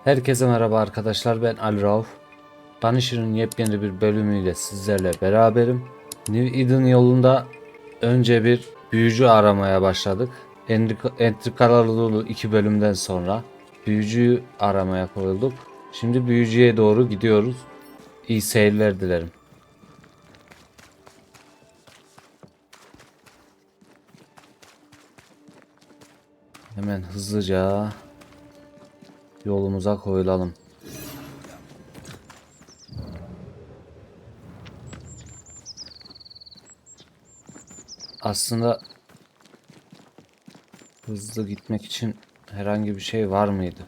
Herkese merhaba arkadaşlar, ben Ali Rauf. Banisher'ın yepyeni bir bölümüyle sizlerle beraberim. New Eden yolunda önce bir büyücü aramaya başladık. Entrikalarlı 2 bölümden sonra büyücüyü aramaya koyulduk. Şimdi büyücüye doğru gidiyoruz. İyi seyirler dilerim. Hemen hızlıca yolumuza koyulalım. Aslında hızlı gitmek için herhangi bir şey var mıydı?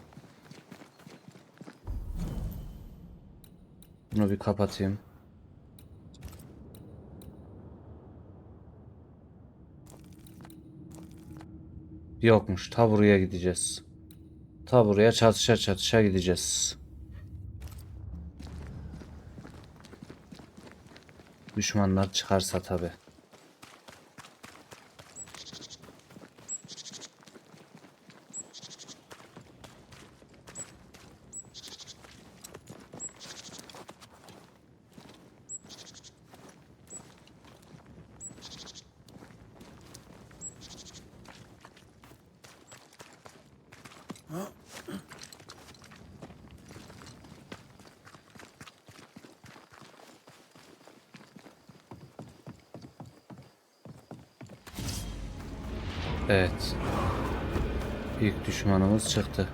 Bunu bir kapatayım. Yokmuş. Ta buraya gideceğiz. Ta buraya çatışa gideceğiz. Düşmanlar çıkarsa tabi. Evet. İlk düşmanımız çıktı.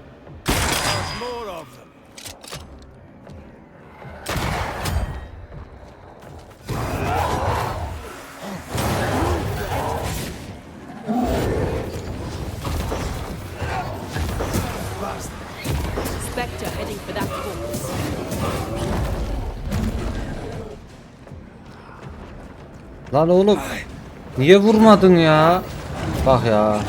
Lan oğlum, niye vurmadın ya? Bak ya.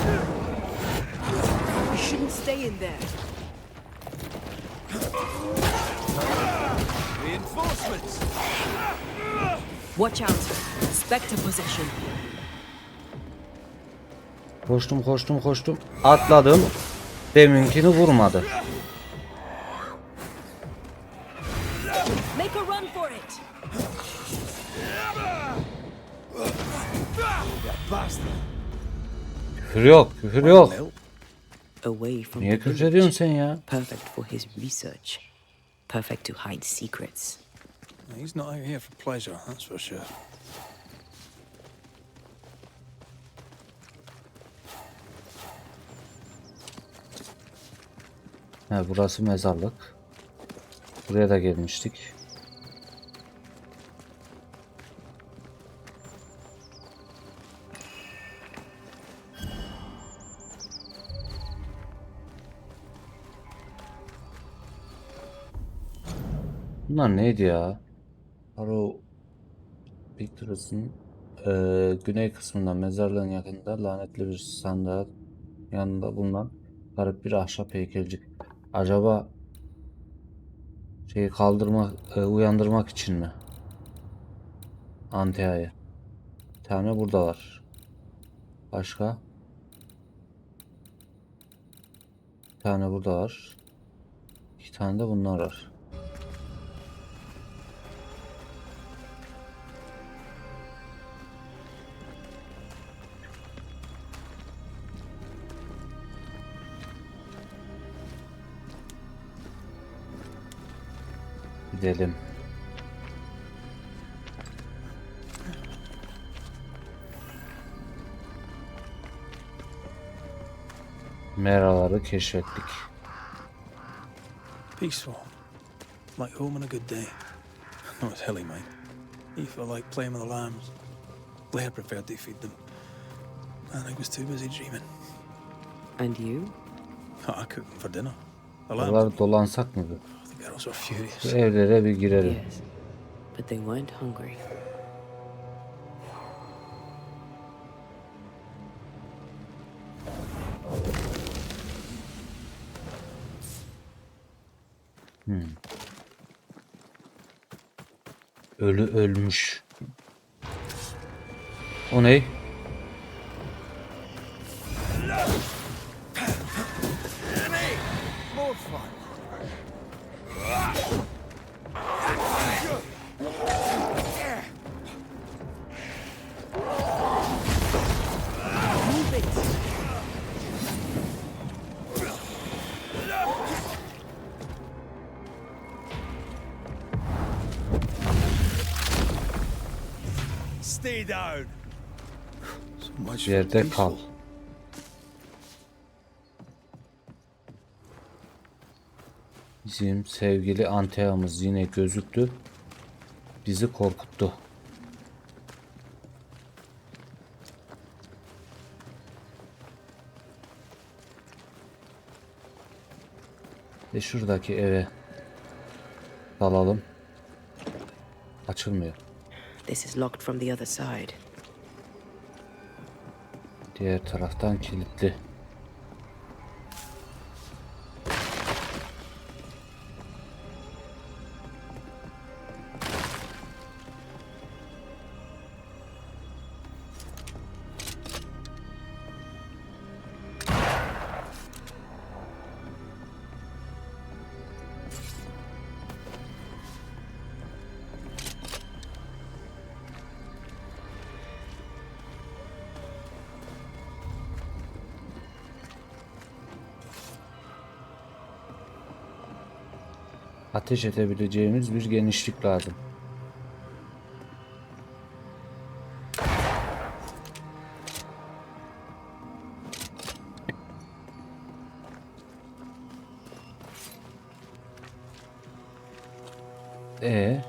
Watch out. Spectre possession. Koştum. Atladım. Deminkini vurmadı. Make a run for it. Küfür yok. Away from Niye the küfür village. ediyorsun sen ya? Perfect for his research. Perfect to hide secrets. He's not out here for pleasure, that's for sure. Ha, burası mezarlık. Buraya da gelmiştik. Bunlar neydi ya? Haro Pictures'ın güney kısmında mezarlığın yakınında lanetli bir sandal yanında bulunan garip bir ahşap heykelcik. Acaba şeyi uyandırmak için mi? Antea'yı. Bir tane burada var. Başka? Bir tane burada var. 2 tane de bunlar var. Gidelim. Meraları keşfettik. Peaceful. Like home on a good day. No, it's hilly, mate. You feel like playing with the lambs. Blair preferred to feed them. And I was too busy dreaming. And you? I cooked them for dinner. The lambs. Buraları dolansak mı? The girls were furious. Bu evlere bir girelim. Yes. But they weren't hungry. Ölü ölmüş. O ne? stay down. So much for Yerde peaceful. kal. Bizim sevgili Antea'mız yine gözüktü. Bizi korkuttu. Ve şuradaki eve dalalım. Açılmıyor. This is locked from the other side. Diğer taraftan kilitli. Ateş edebileceğimiz bir genişlik lazım. E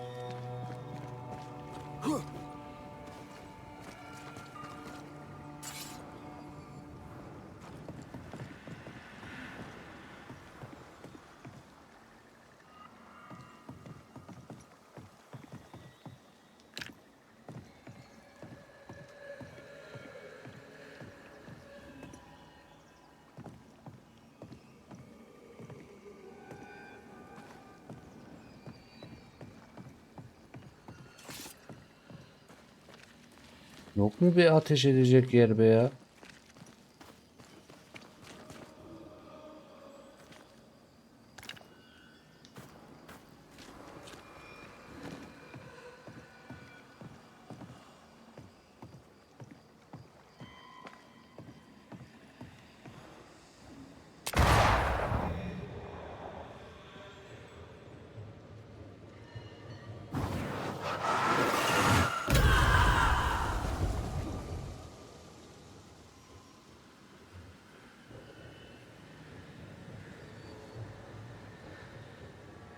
Yok mu bir ateş edecek yer be ya?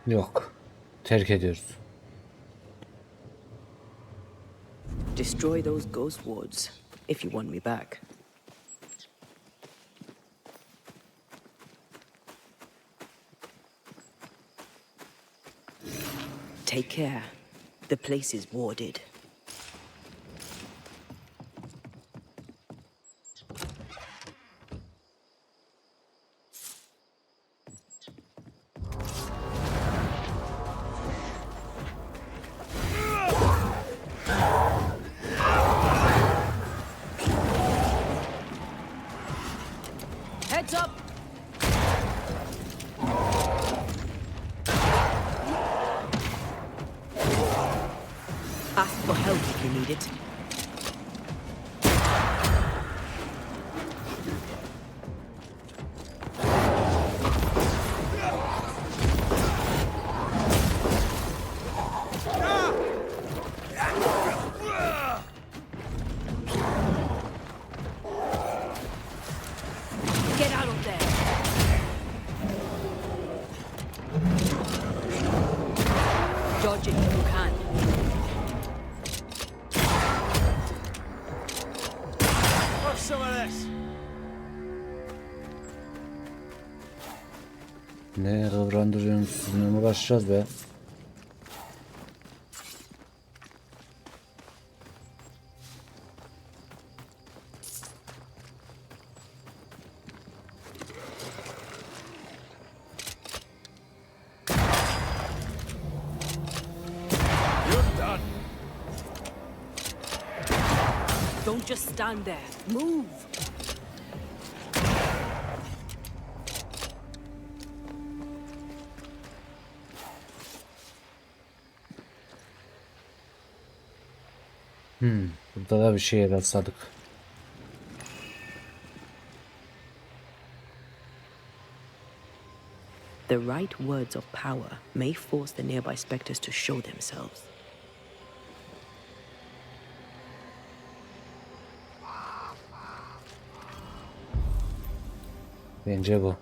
Yok. Terk ediyoruz. Destroy those ghost wards if you want me back. Take care. The place is warded. Heads up! Ask for help if you need it. Get out of there! Dodge it if you can. Have some of this. Ne kıvrandırıyorsunuz, sizinle mi uğraşacağız be? You're done. Don't just stand there. Move! Burada da bir şeye rastladık. The right words of power may force the nearby specters to show themselves. Bence bu.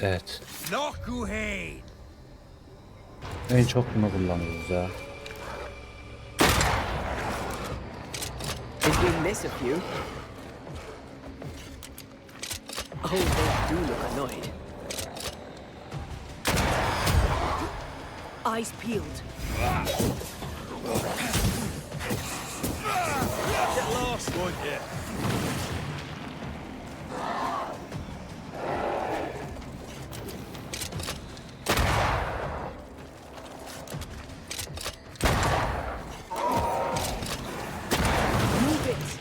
Evet. Knucklehead! En çok bunu kullanıyoruz ya. Did we miss a few? Oh, they do look annoyed. Eyes peeled. Get lost, won't you? Move it.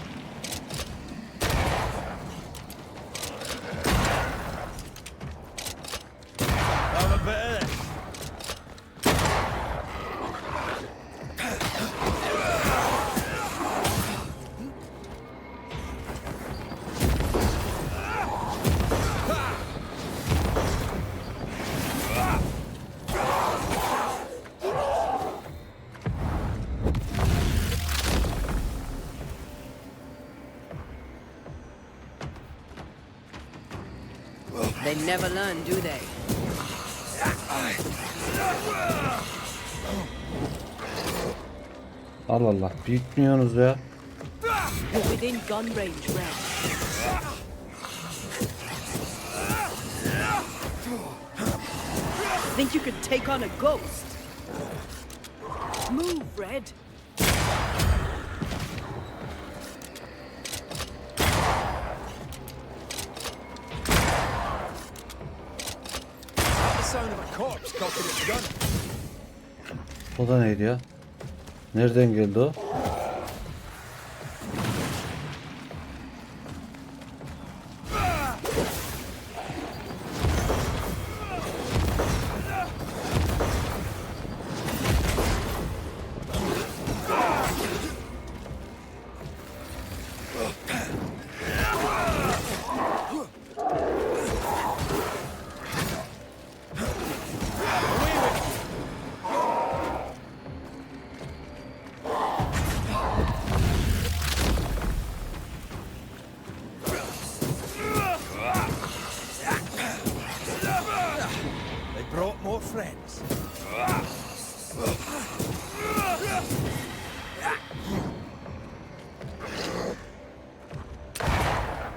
Have a bit of this. They never learn, do they? Allah Allah. Bitmiyorsunuz ya. You're within gun range, Red. Think you could take on a ghost? Move, Red. The sound of a corpse cocking its gun. O da neydi ya? Nereden geldi o? They brought more friends.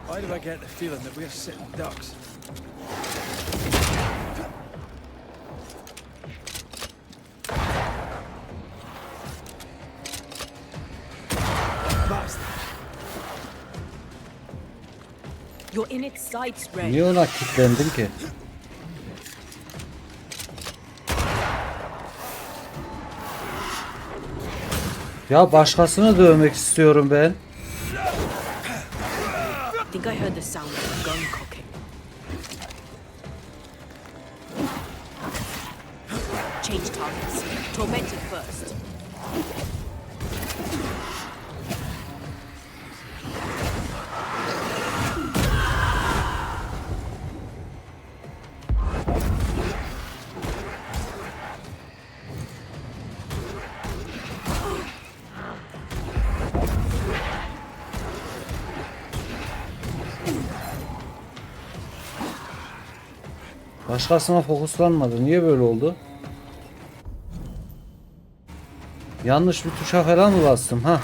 Why do I get the feeling that we're sitting ducks? Bastard. You're in its sights, Red. Niye ona kilitlendin ki? Ya başkasını dövmek istiyorum ben. I think I heard the sound of a gun cocking. Change targets. Tormented first. Başkasına fokuslanmadı. Niye böyle oldu? Yanlış bir tuşa falan mı bastım? Ha?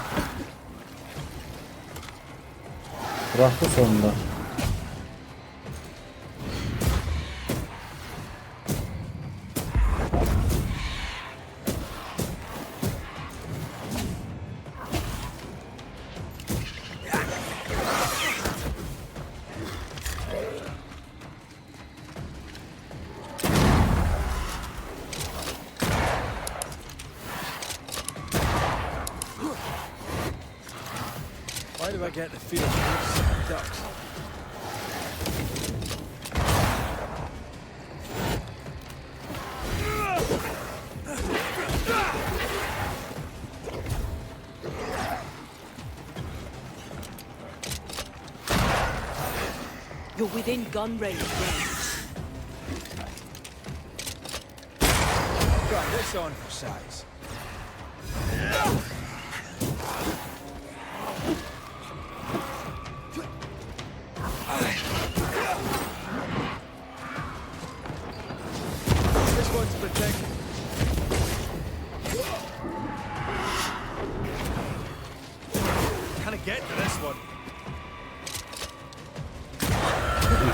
Bıraktı sonunda. Why do I get the feeling that we're sitting ducks? You're within gun range, Red. Got this on for size.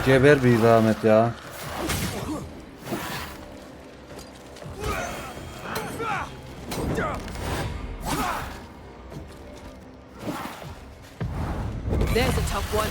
Geber bir zahmet ya. There's a tough one.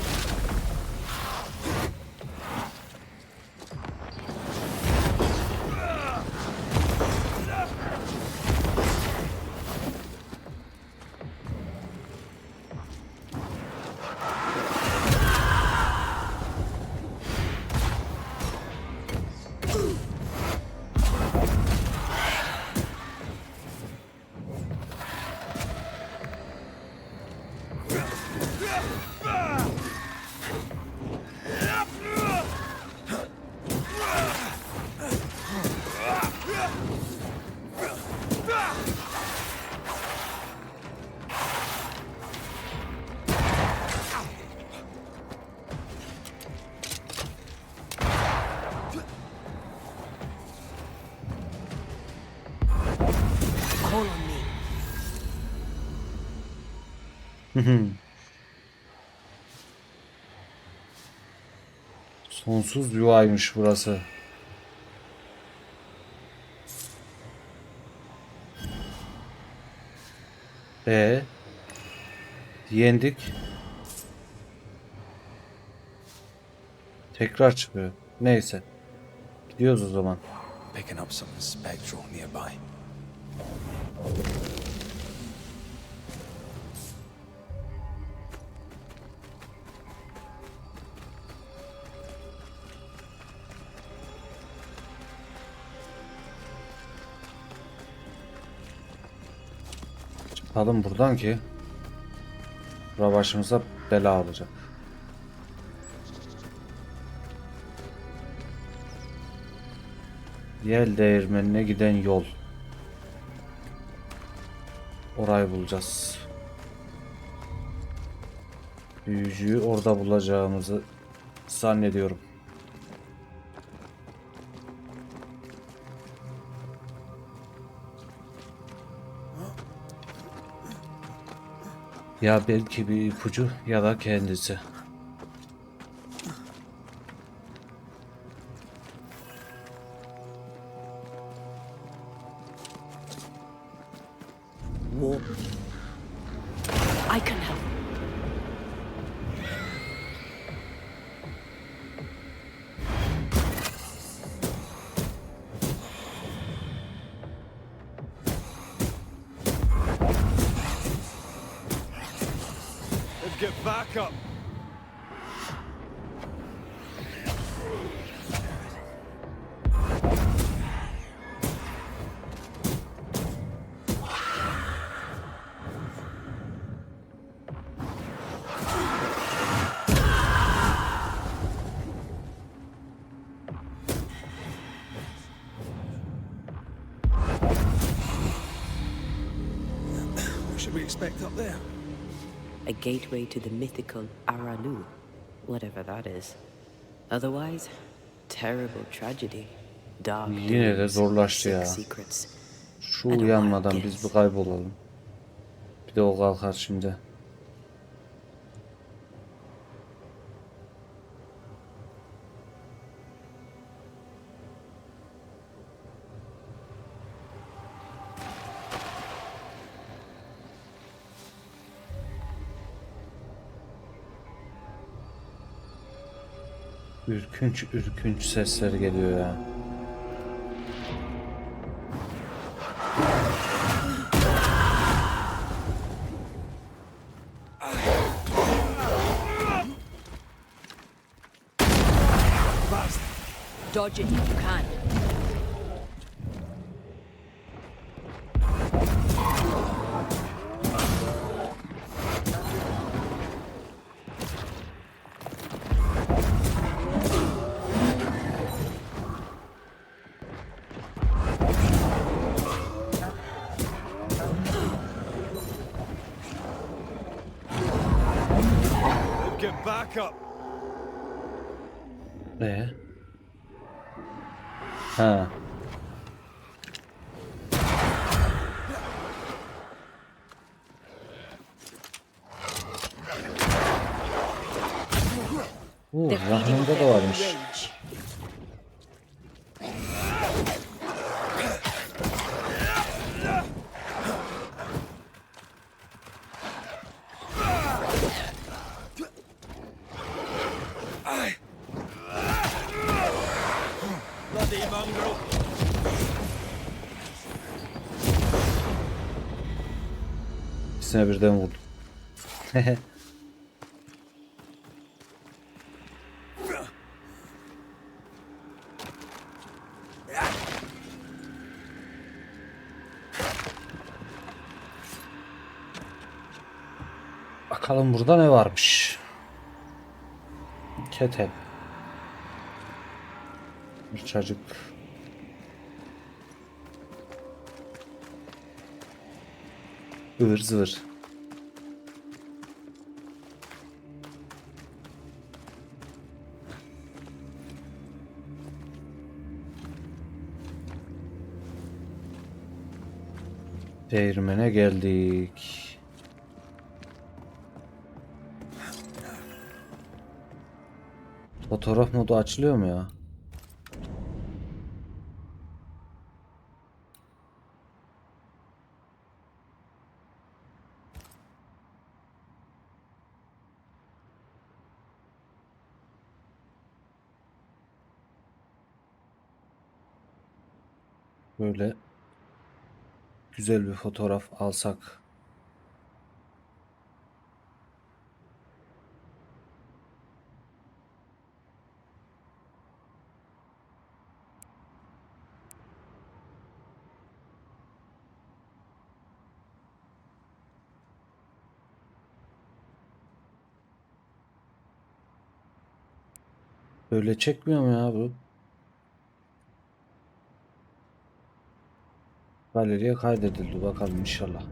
Call on me. Sonsuz yuvaymış burası. Yendik. Tekrar çıkıyor. Neyse. Gidiyoruz o zaman. Picking up something spectral nearby. Çıkalım buradan ki bura başımıza bela olacak. Yel değirmenine giden yol. Orayı bulacağız. Büyücüyü orada bulacağımızı zannediyorum. Ya belki bir ipucu ya da kendisi. War. I can help. Let's get back up. What should we expect up there? A gateway to the mythical Aralu, whatever that is. Otherwise, terrible tragedy. Dark Yine de doings, zorlaştı ya. sick secrets. Şu uyanmadan biz bir kaybolalım. Bir de o kalkar şimdi. Ürkünç ürkünç sesler geliyor ya. Dodge it if you can. Let's get back up. Ha. They're feeding off yanında da their own varmış. rage. Bloody mongrel. İkisine birden vurdum. Bakalım burada ne varmış. Ketel. Fırçacık. Ivır zıvır. Değirmene geldik. Fotoğraf modu açılıyor mu ya? Böyle güzel bir fotoğraf alsak. Böyle çekmiyor mu ya bu? Galeriye kaydedildi, bakalım inşallah.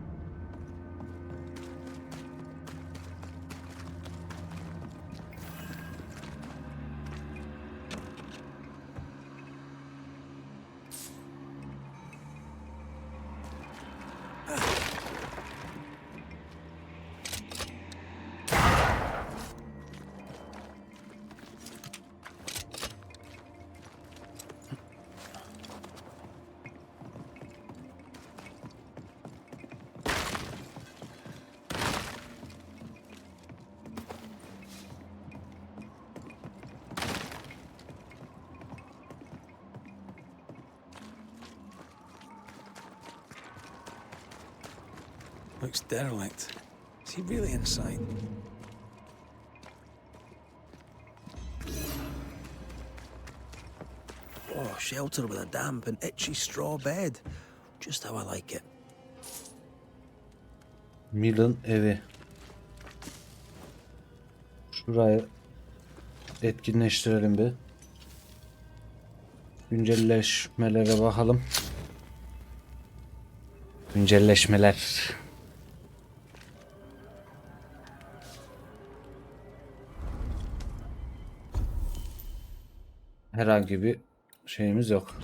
Looks derelict. Is he really inside? Oh, shelter with a damp and itchy straw bed. Just how I like it. Mil'in evi. Şurayı etkinleştirelim bir. Güncelleşmelere bakalım. Güncelleşmeler. Herhangi bir şeyimiz yok.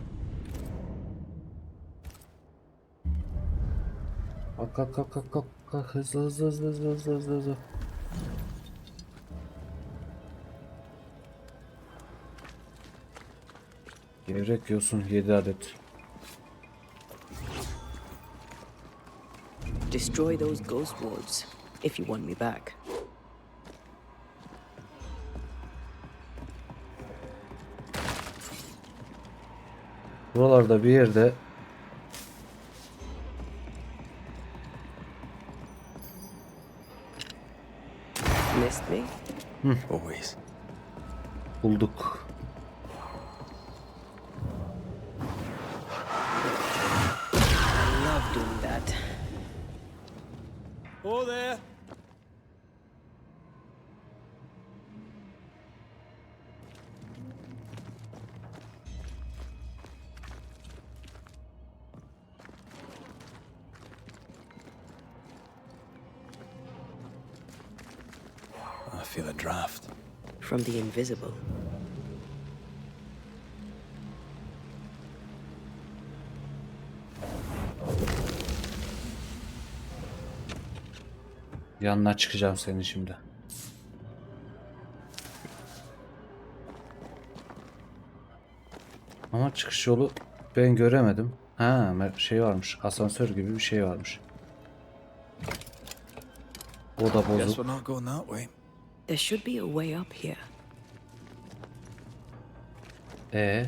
Kalk. Hızlı. Hızlı. Gevrek yosun 7 adet. Destroy those ghost wards if you want me back. Buralarda bir yerde Missed me? Always. bulduk. I love doing that. Oh, there. I feel a draft. From the invisible. Yanına çıkacağım senin şimdi. Ama çıkış yolu ben göremedim. Ha, şey varmış. Asansör gibi bir şey varmış. O da Guess we're bozuk. not going that way. There should be a way up here. E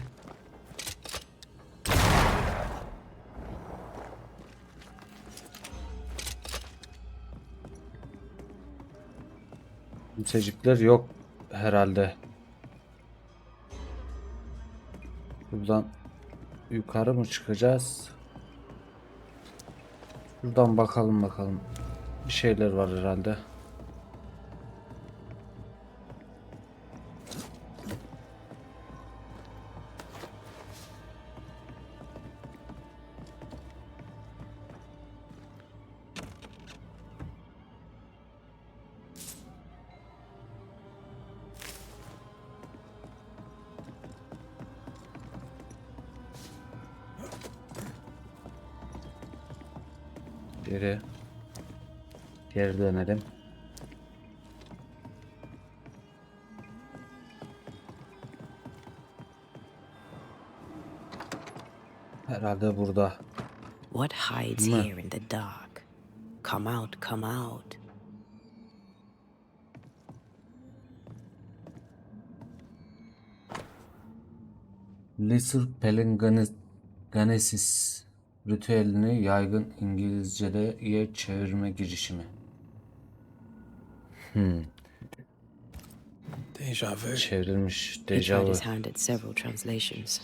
kimsecikler yok herhalde. Buradan yukarı mı çıkacağız? Buradan bakalım. Bir şeyler var herhalde. Geri dönelim. Herhalde burada. What hides Meh. here in the dark? Come out, come out. Lesser Pelinganesis ritüelini yaygın İngilizce'ye çevirme girişimi. Deja vu. Çevrilmiş He deja tried vu. his hand at several translations.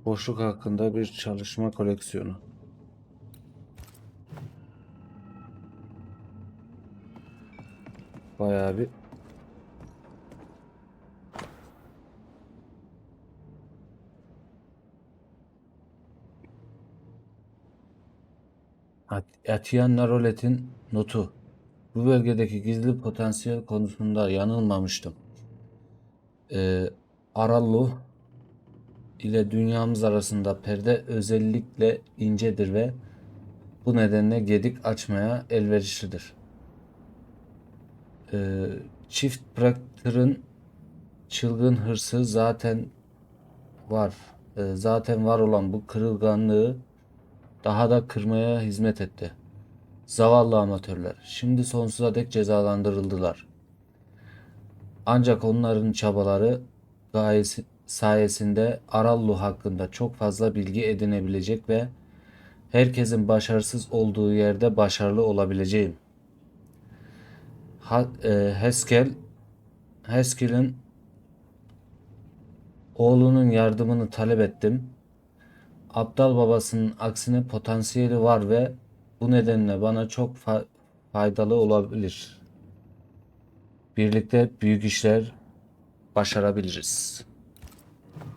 Boşluk hakkında bir çalışma koleksiyonu. Bayağı bir Atiyen Rolet'in notu. Bu bölgedeki gizli potansiyel konusunda yanılmamıştım. Arallu ile dünyamız arasında perde özellikle incedir ve bu nedenle gedik açmaya elverişlidir. Çift Praktır'ın çılgın hırsı zaten var. Zaten var olan bu kırılganlığı daha da kırmaya hizmet etti. Zavallı amatörler şimdi sonsuza dek cezalandırıldılar. Ancak onların çabaları gayesi sayesinde Arallu hakkında çok fazla bilgi edinebilecek ve herkesin başarısız olduğu yerde başarılı olabileceğim. Haskell'in oğlunun yardımını talep ettim. Aptal babasının aksine potansiyeli var ve bu nedenle bana çok faydalı olabilir. Birlikte büyük işler başarabiliriz.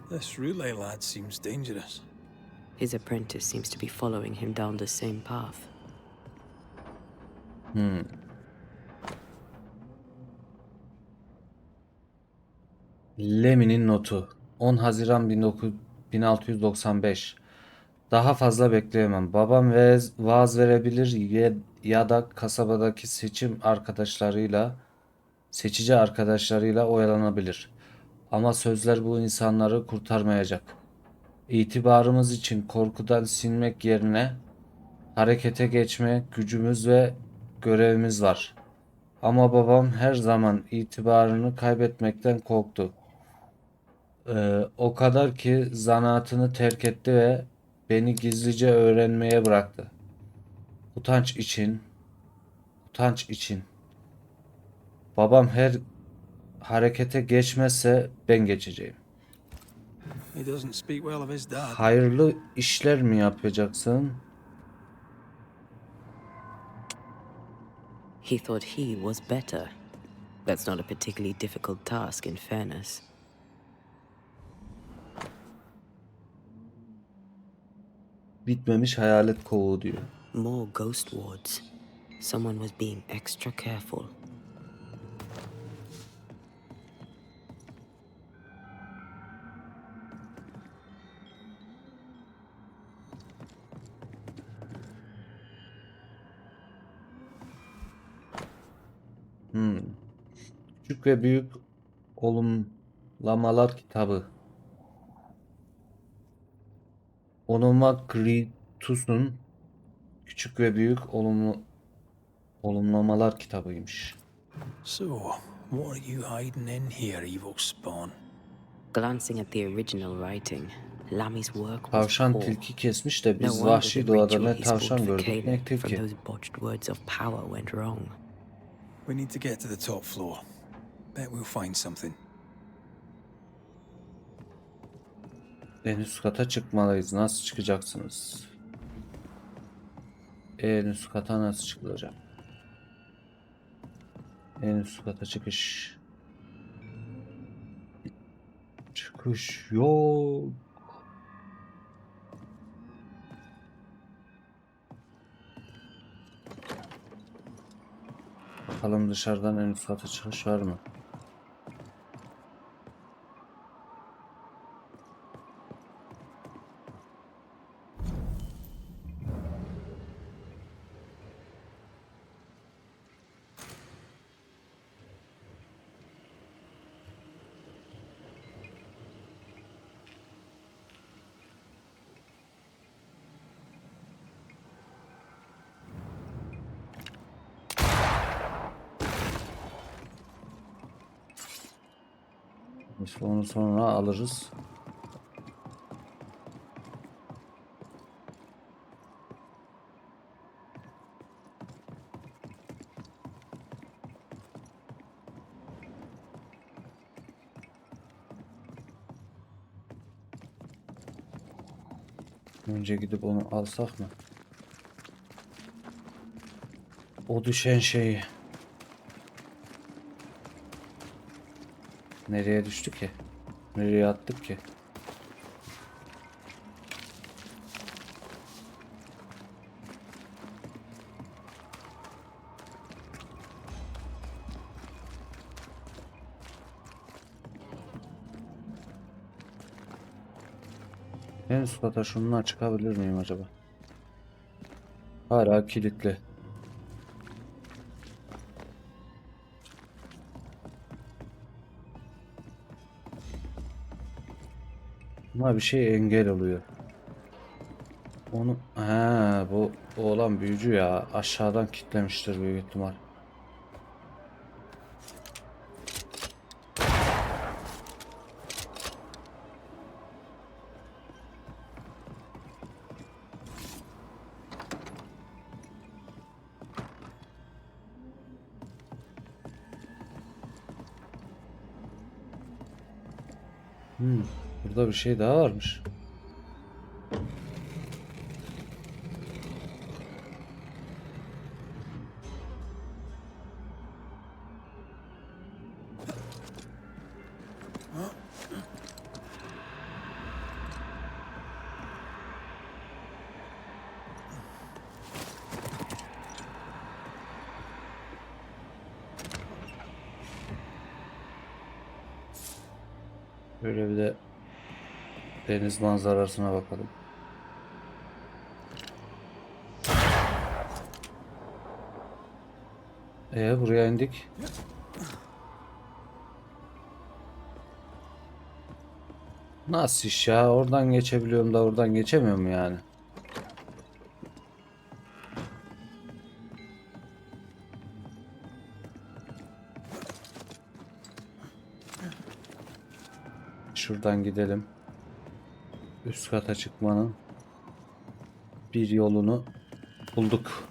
This relay lad seems dangerous. His apprentice seems to be following him down the same path. Lemmy'nin notu 10 Haziran 1695. Daha fazla bekleyemem. Babam vaaz verebilir ya da kasabadaki seçici arkadaşlarıyla oyalanabilir. Ama sözler bu insanları kurtarmayacak. İtibarımız için korkudan sinmek yerine harekete geçme gücümüz ve görevimiz var. Ama babam her zaman itibarını kaybetmekten korktu. O kadar ki zanaatını terk etti ve beni gizlice öğrenmeye bıraktı. Utanç için. Babam her harekete geçmezse ben geçeceğim. He doesn't speak well of his dad. Hayırlı işler mi yapacaksın? He thought he was better. That's not a particularly difficult task, in fairness. Bitmemiş hayalet kovuğu diyor. More ghost wards. Someone was being extra careful. Küçük ve büyük olumlamalar kitabı. Onomakritus'un küçük ve büyük olumlamalar kitabıymış. So, what are you hiding in here, evil spawn? Glancing at the original writing, Lami's work was Tavşan poor. tilki kesmiş de No biz wonder vahşi the doğada ritual ne he tavşan spawned for gördük Caleb ne from tilki. those botched words of power went wrong. We need to get to the top floor. Bet we'll find something. En üst kata çıkmalıyız. Nasıl çıkacaksınız? En üst kata nasıl çıkılacak? En üst kata çıkış. Çıkış yok. Bakalım dışarıdan en üst kata çıkış var mı? Neyse, onu sonra alırız. Önce gidip onu alsak mı? O düşen şeyi. Nereye düştü ki? Nereye attık ki? En üst kata şununla çıkabilir miyim acaba? Hala kilitli. Ama bir şey engel oluyor. Onu bu oğlan büyücü ya. Aşağıdan kilitlemiştir büyük ihtimal. Burada bir şey daha varmış. Böyle bir de deniz manzarasına bakalım. Buraya indik. Nasıl iş ya? Oradan geçebiliyorum da oradan geçemiyorum yani. Şuradan gidelim. Üst kata çıkmanın bir yolunu bulduk.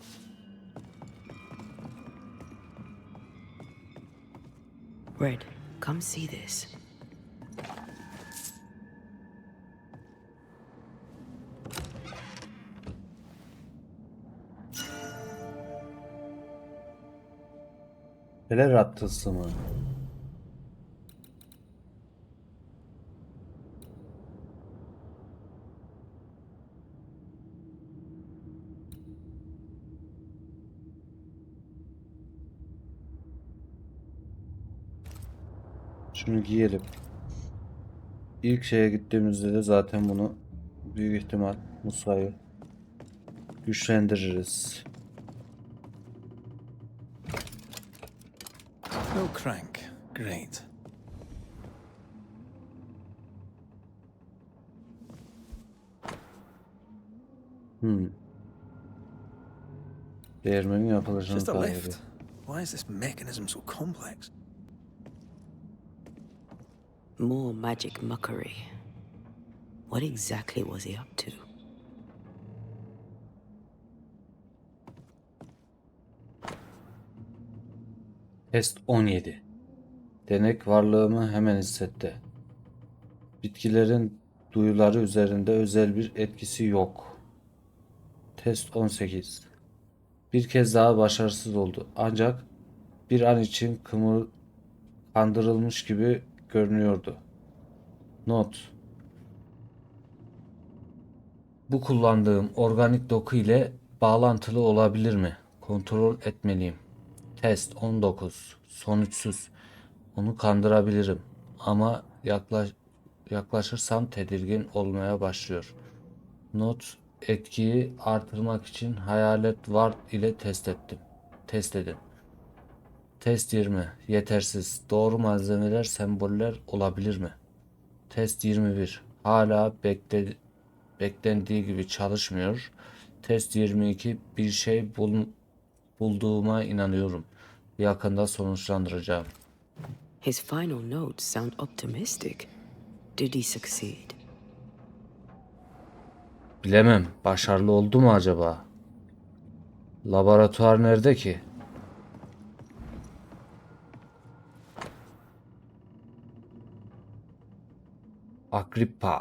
Red, come see this. Neler attısı mı? Şunu giyelim. İlk şeye gittiğimizde de zaten bunu büyük ihtimal Musa'yı güçlendiririz. No crank. Great. Değirmenin yapılışını Just a takip lift. ediyor. Why is this mechanism so complex? More magic muckery. What exactly was he up to? Test 17. Denek varlığımı hemen hissetti. Bitkilerin duyuları üzerinde özel bir etkisi yok. Test 18. Bir kez daha başarısız oldu. Ancak bir an için kandırılmış gibi görünüyordu. Not. Bu kullandığım organik doku ile bağlantılı olabilir mi? Kontrol etmeliyim. Test 19. Sonuçsuz. Onu kandırabilirim. Ama yaklaşırsam tedirgin olmaya başlıyor. Not. Etkiyi artırmak için hayalet var ile test edin. Test 20. Yetersiz. Doğru malzemeler, semboller olabilir mi? Test 21. Hala beklendiği gibi çalışmıyor. Test 22. Bir şey bulduğuma inanıyorum. Yakında sonuçlandıracağım. His final notes sound optimistic. Did he succeed? Bilemem. Başarılı oldu mu acaba? Laboratuvar nerede ki? Agrippa.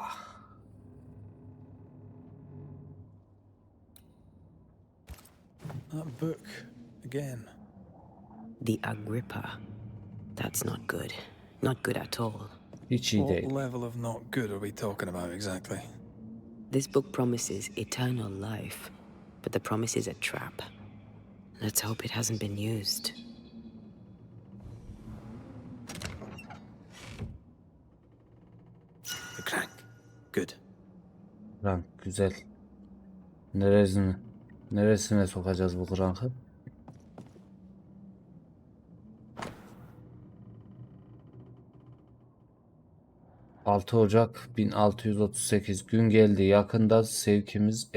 That book again. The Agrippa. That's not good. Not good at all. Hiç iyi What değil. level of not good are we talking about exactly? This book promises eternal life, but the promise is a trap. Let's hope it hasn't been used. The crank. Good. Rank güzel. Neresine sokacağız bu krankı? ...6 Ocak 1638 gün geldi. Yakında şevkimiz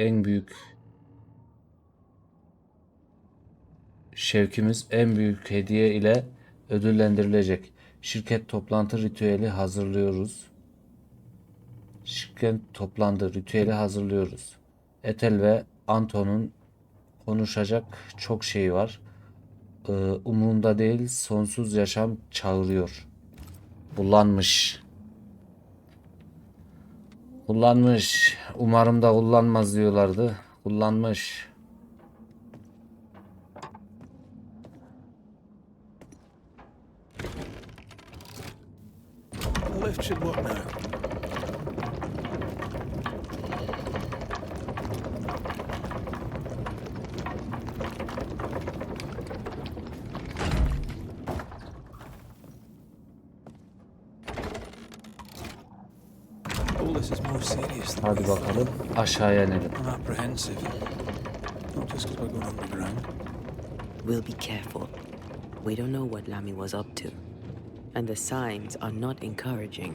en büyük hediye ile ödüllendirilecek. Şirket toplantı ritüeli hazırlıyoruz. Ethel ve Anton'un konuşacak çok şey var. Umurumda değil, sonsuz yaşam çağırıyor. Kullanmış. Umarım da kullanmaz diyorlardı. Kullanmış. The lift should work now. All this is more serious than Hadi we thought. bakalım aşağıya inelim. I'm apprehensive. Not just because we're going underground. We'll be careful. We don't know what Lammy was up to, and the signs are not encouraging.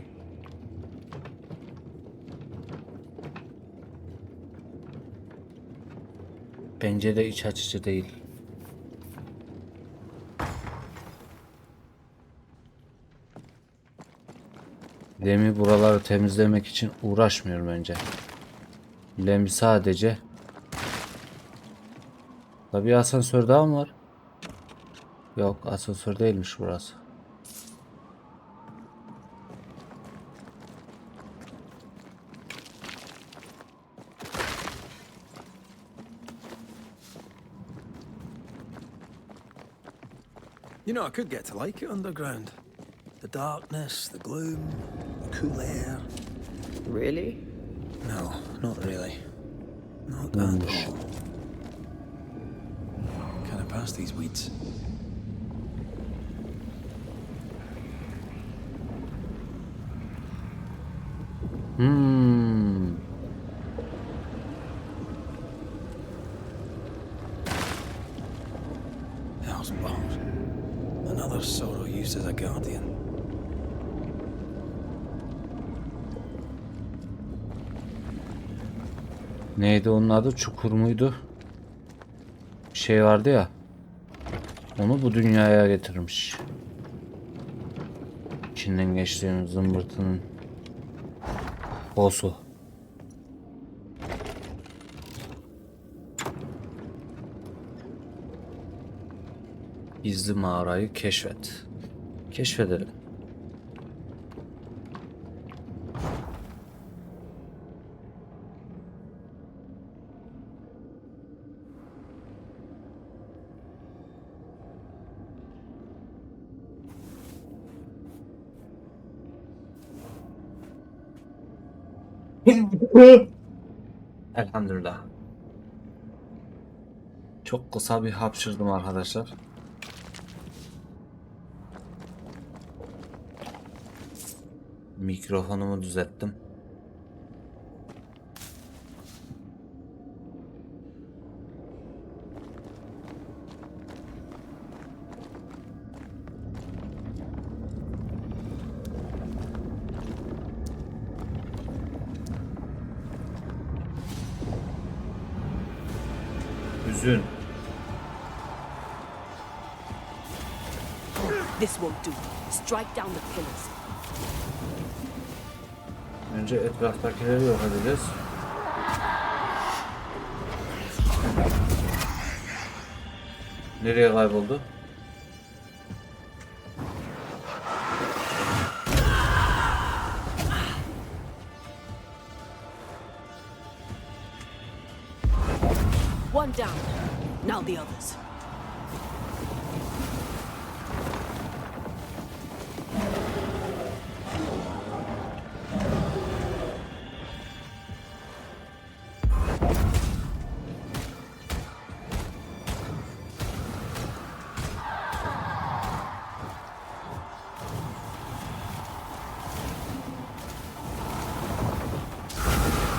Bence de iç açıcı değil. Lemmy buraları temizlemek için uğraşmıyor bence. Lemmy sadece... Tabii asansör daha mı var? Yok, asansör değilmiş burası. You know, I could get to like it underground. The darkness, the gloom, the cool air. Really? No, not really. Not at all. Can I pass these weeds? Hell's balls. Another sorrow used just as a guardian. Neydi onun adı? Çukur muydu? Bir şey vardı ya. Onu bu dünyaya getirmiş. İçinden geçtiğimiz zımbırtının boss'u. Gizli mağarayı keşfet. Keşfedelim. Elhamdülillah. Çok kısa bir hapşırdım arkadaşlar. Mikrofonumu düzelttim. Hüzün. This won't do. Strike down the pillars. Önce etraftakileri yok edeceğiz. Nereye kayboldu? One down. Now the others.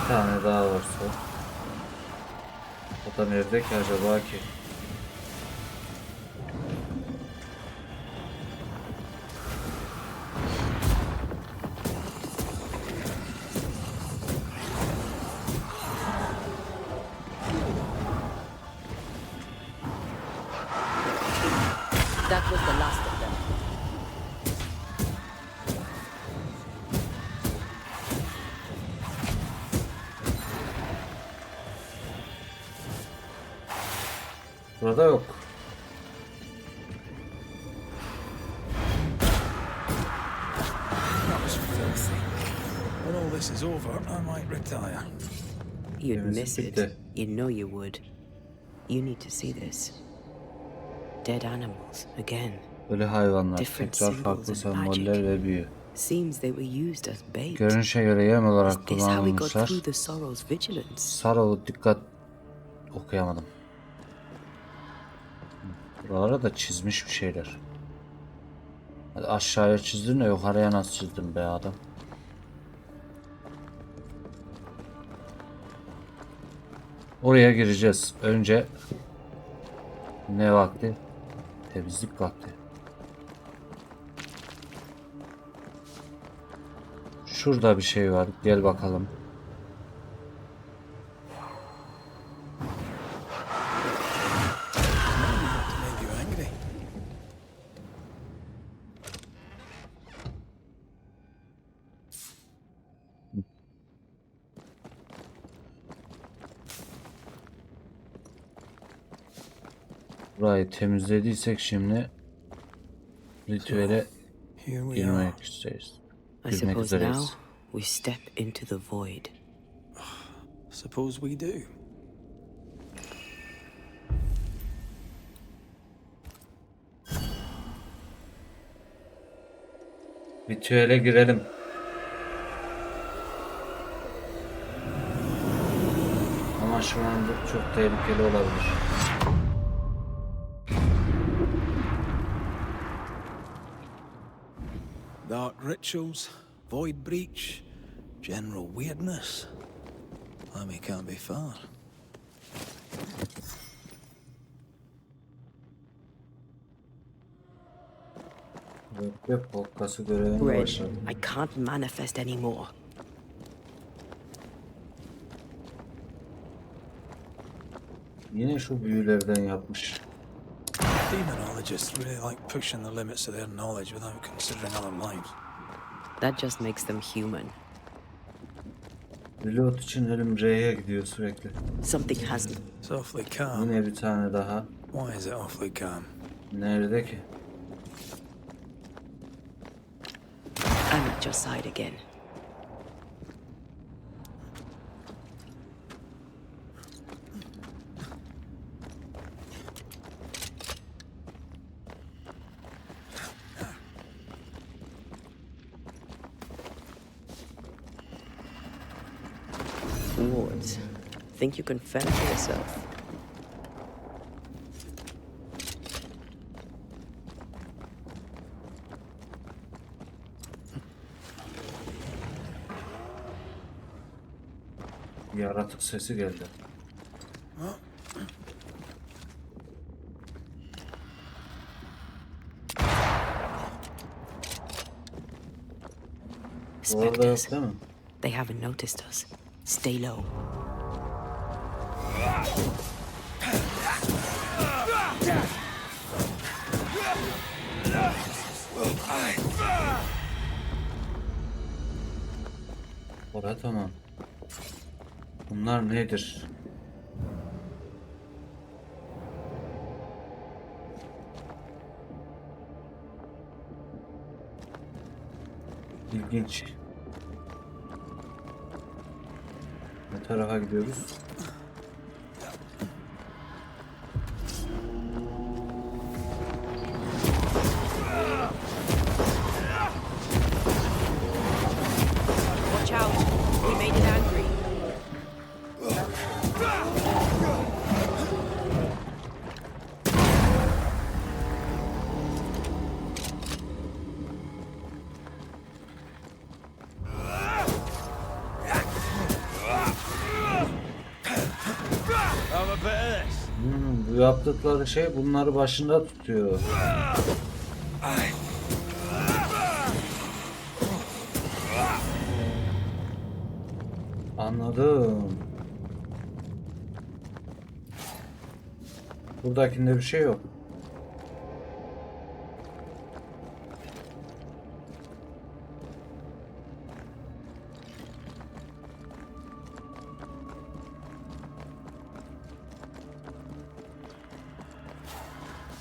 Bir tane daha varsa. O da nerede ki acaba ki? That was the last of them. Burada yok. That was filthy. When all this is over, I might retire. You'd Temizlik miss it. bitti. You know you would. You need to see this. Dead animals again. Böyle hayvanlar, Different tekrar symbols farklı and semboller magic. ve büyü. Seems they were used as bait. Görünüşe göre yem olarak Is this how we got kullanılmışlar. through the Sorrow's vigilance? Sarı dikkat okuyamadım. Buralara da çizmiş bir şeyler. Hadi aşağıya çizdin de yukarıya nasıl çizdin be adam? Oraya gireceğiz. Önce ne vakti? Temizlik vakti. Şurada bir şey var. Gel bakalım. Made you angry. Burayı temizlediysek şimdi ritüele Here we are. girmek isteyiz. I Girmek suppose now üzereyiz. we step into the void. Suppose we do. Ritüele girelim. Ama şu anda çok tehlikeli olabilir. Dark rituals, void breach, general weirdness. Lemmy can't be far. Yok, Polkası görevine Red, başladım. I can't manifest anymore. Yine şu büyülerden yapmış. Demonologists really like pushing the limits of their knowledge without considering other lives. That just makes them human. Reload için elim R'ye gidiyor sürekli. Something hasn't. It's awfully calm. Yine bir tane daha. Why is it awfully calm? Nerede ki? I'm at your side again. Wards, think you can fend for yourself? Yaratık sesi geldi. Bu arada yok Spectres. değil mi? They haven't noticed us. Stay low. Orada tamam. Bunlar nedir? İlginç. Ne tarafa gidiyoruz? Watch out. We made it angry. Have a bit of this. Bu yaptıkları şey bunları başında tutuyor. Anladım. Buradakinde bir şey yok.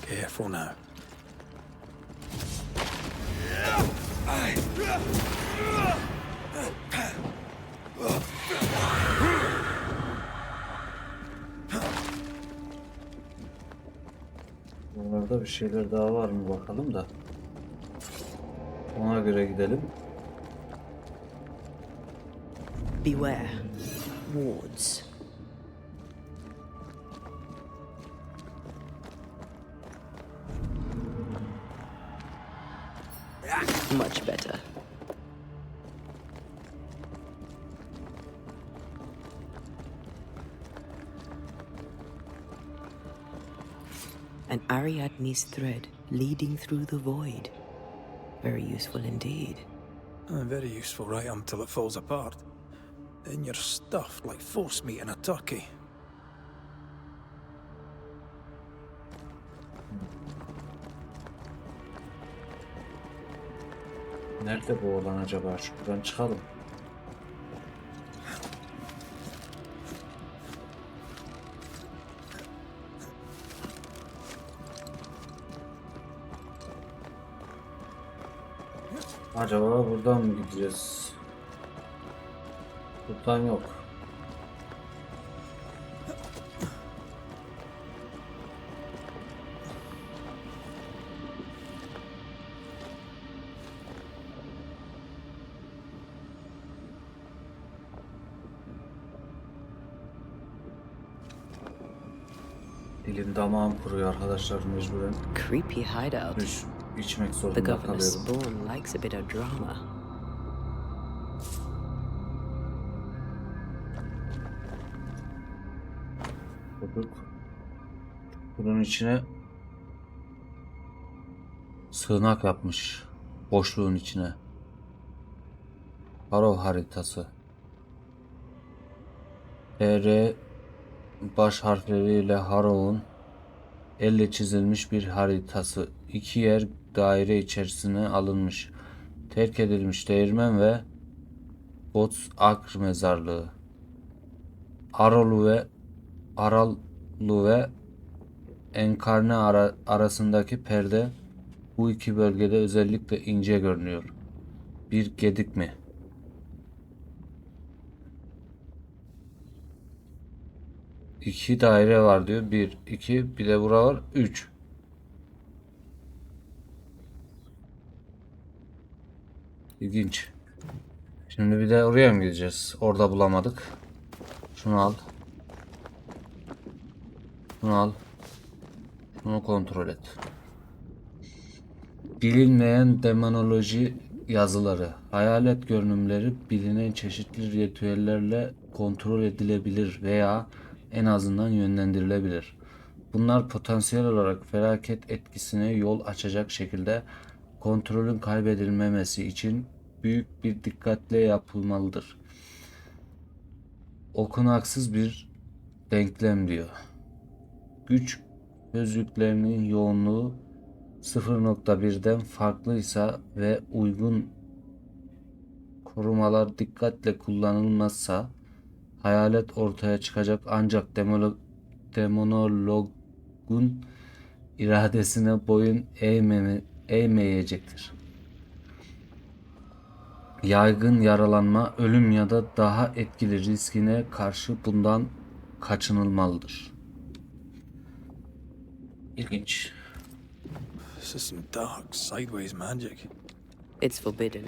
Careful now. Buralarda bir şeyler daha var mı bakalım da. Ona göre gidelim. Beware. Wards. Much better. An Ariadne's thread leading through the void. Very useful indeed. Very useful right until it falls apart. Then you're stuffed like force meat in a turkey. Nerede bu olan acaba? Şuradan çıkalım. Acaba buradan mı gideceğiz? Buradan yok. Dilim damağım kuruyor arkadaşlar, mecburen Creepy hideout. içmek The zorunda governor's kalıyorum. spawn likes a bit of drama. Bulduk. Bunun içine sığınak yapmış. boşluğun içine. Harrow haritası. TR baş harfleriyle Harrow'un elle çizilmiş bir haritası. İki yer daire içerisine alınmış. Terk edilmiş değirmen ve Bots Akr mezarlığı. Aralu ve Enkarne arasındaki perde bu iki bölgede özellikle ince görünüyor. Bir gedik mi? İki daire var diyor. Bir, iki, bir de bura var. Üç. İlginç. Şimdi bir de oraya mı gideceğiz? Orada bulamadık. Şunu al. Şunu al. Şunu kontrol et. Bilinmeyen demonoloji yazıları. Hayalet görünümleri bilinen çeşitli ritüellerle kontrol edilebilir veya en azından yönlendirilebilir. Bunlar potansiyel olarak felaket etkisine yol açacak şekilde kontrolün kaybedilmemesi için büyük bir dikkatle yapılmalıdır. Okunaksız bir denklem diyor. Güç gözlüklerinin yoğunluğu 0.1'den farklıysa ve uygun korumalar dikkatle kullanılmazsa hayalet ortaya çıkacak ancak demonologun iradesine boyun eğmeyecektir. Yaygın yaralanma, ölüm ya da daha etkili riskine karşı bundan kaçınılmalıdır. İlginç. This is some dark, sideways magic. It's forbidden.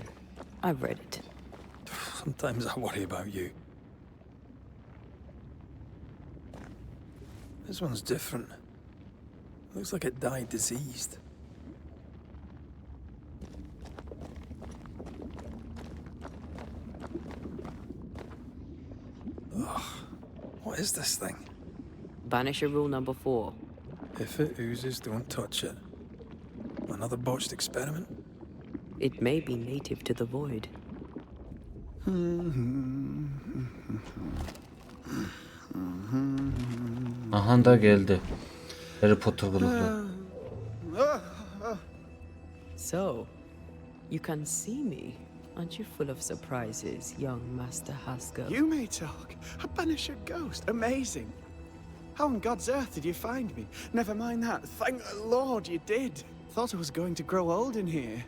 I've read it. Sometimes I worry about you. This one's different. Looks like it died diseased. Ugh. What is this thing? Banisher rule number 4. If it oozes, don't touch it. Another botched experiment? It may be native to the void. Aha da geldi. Harry Potter buluklu. So, you can see me. Aren't you full of surprises, young Master Haskell? You may talk. A Banisher Ghost. Amazing. How on God's earth did you find me? Never mind that. Thank the Lord you did. Thought I was going to grow old in here.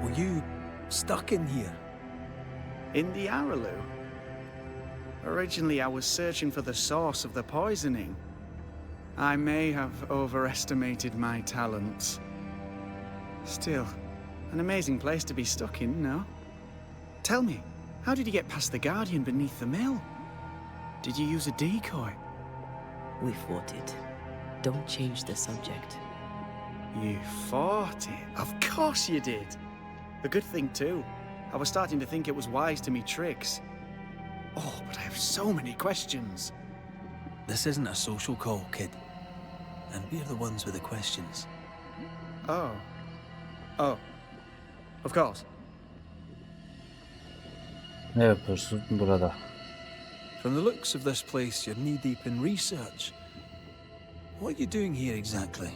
Were you stuck in here? In the Araloo? Originally, I was searching for the source of the poisoning. I may have overestimated my talents. Still, an amazing place to be stuck in, no? Tell me, how did you get past the Guardian beneath the mill? Did you use a decoy? We fought it. Don't change the subject. You fought it? Of course you did. A good thing, too. I was starting to think it was wise to me tricks. Oh, but I have so many questions. This isn't a social call, kid. And we're the ones with the questions. Oh. Oh. Of course. Ne yapıyorsun burada? From the looks of this place, you're knee-deep in research. What are you doing here exactly?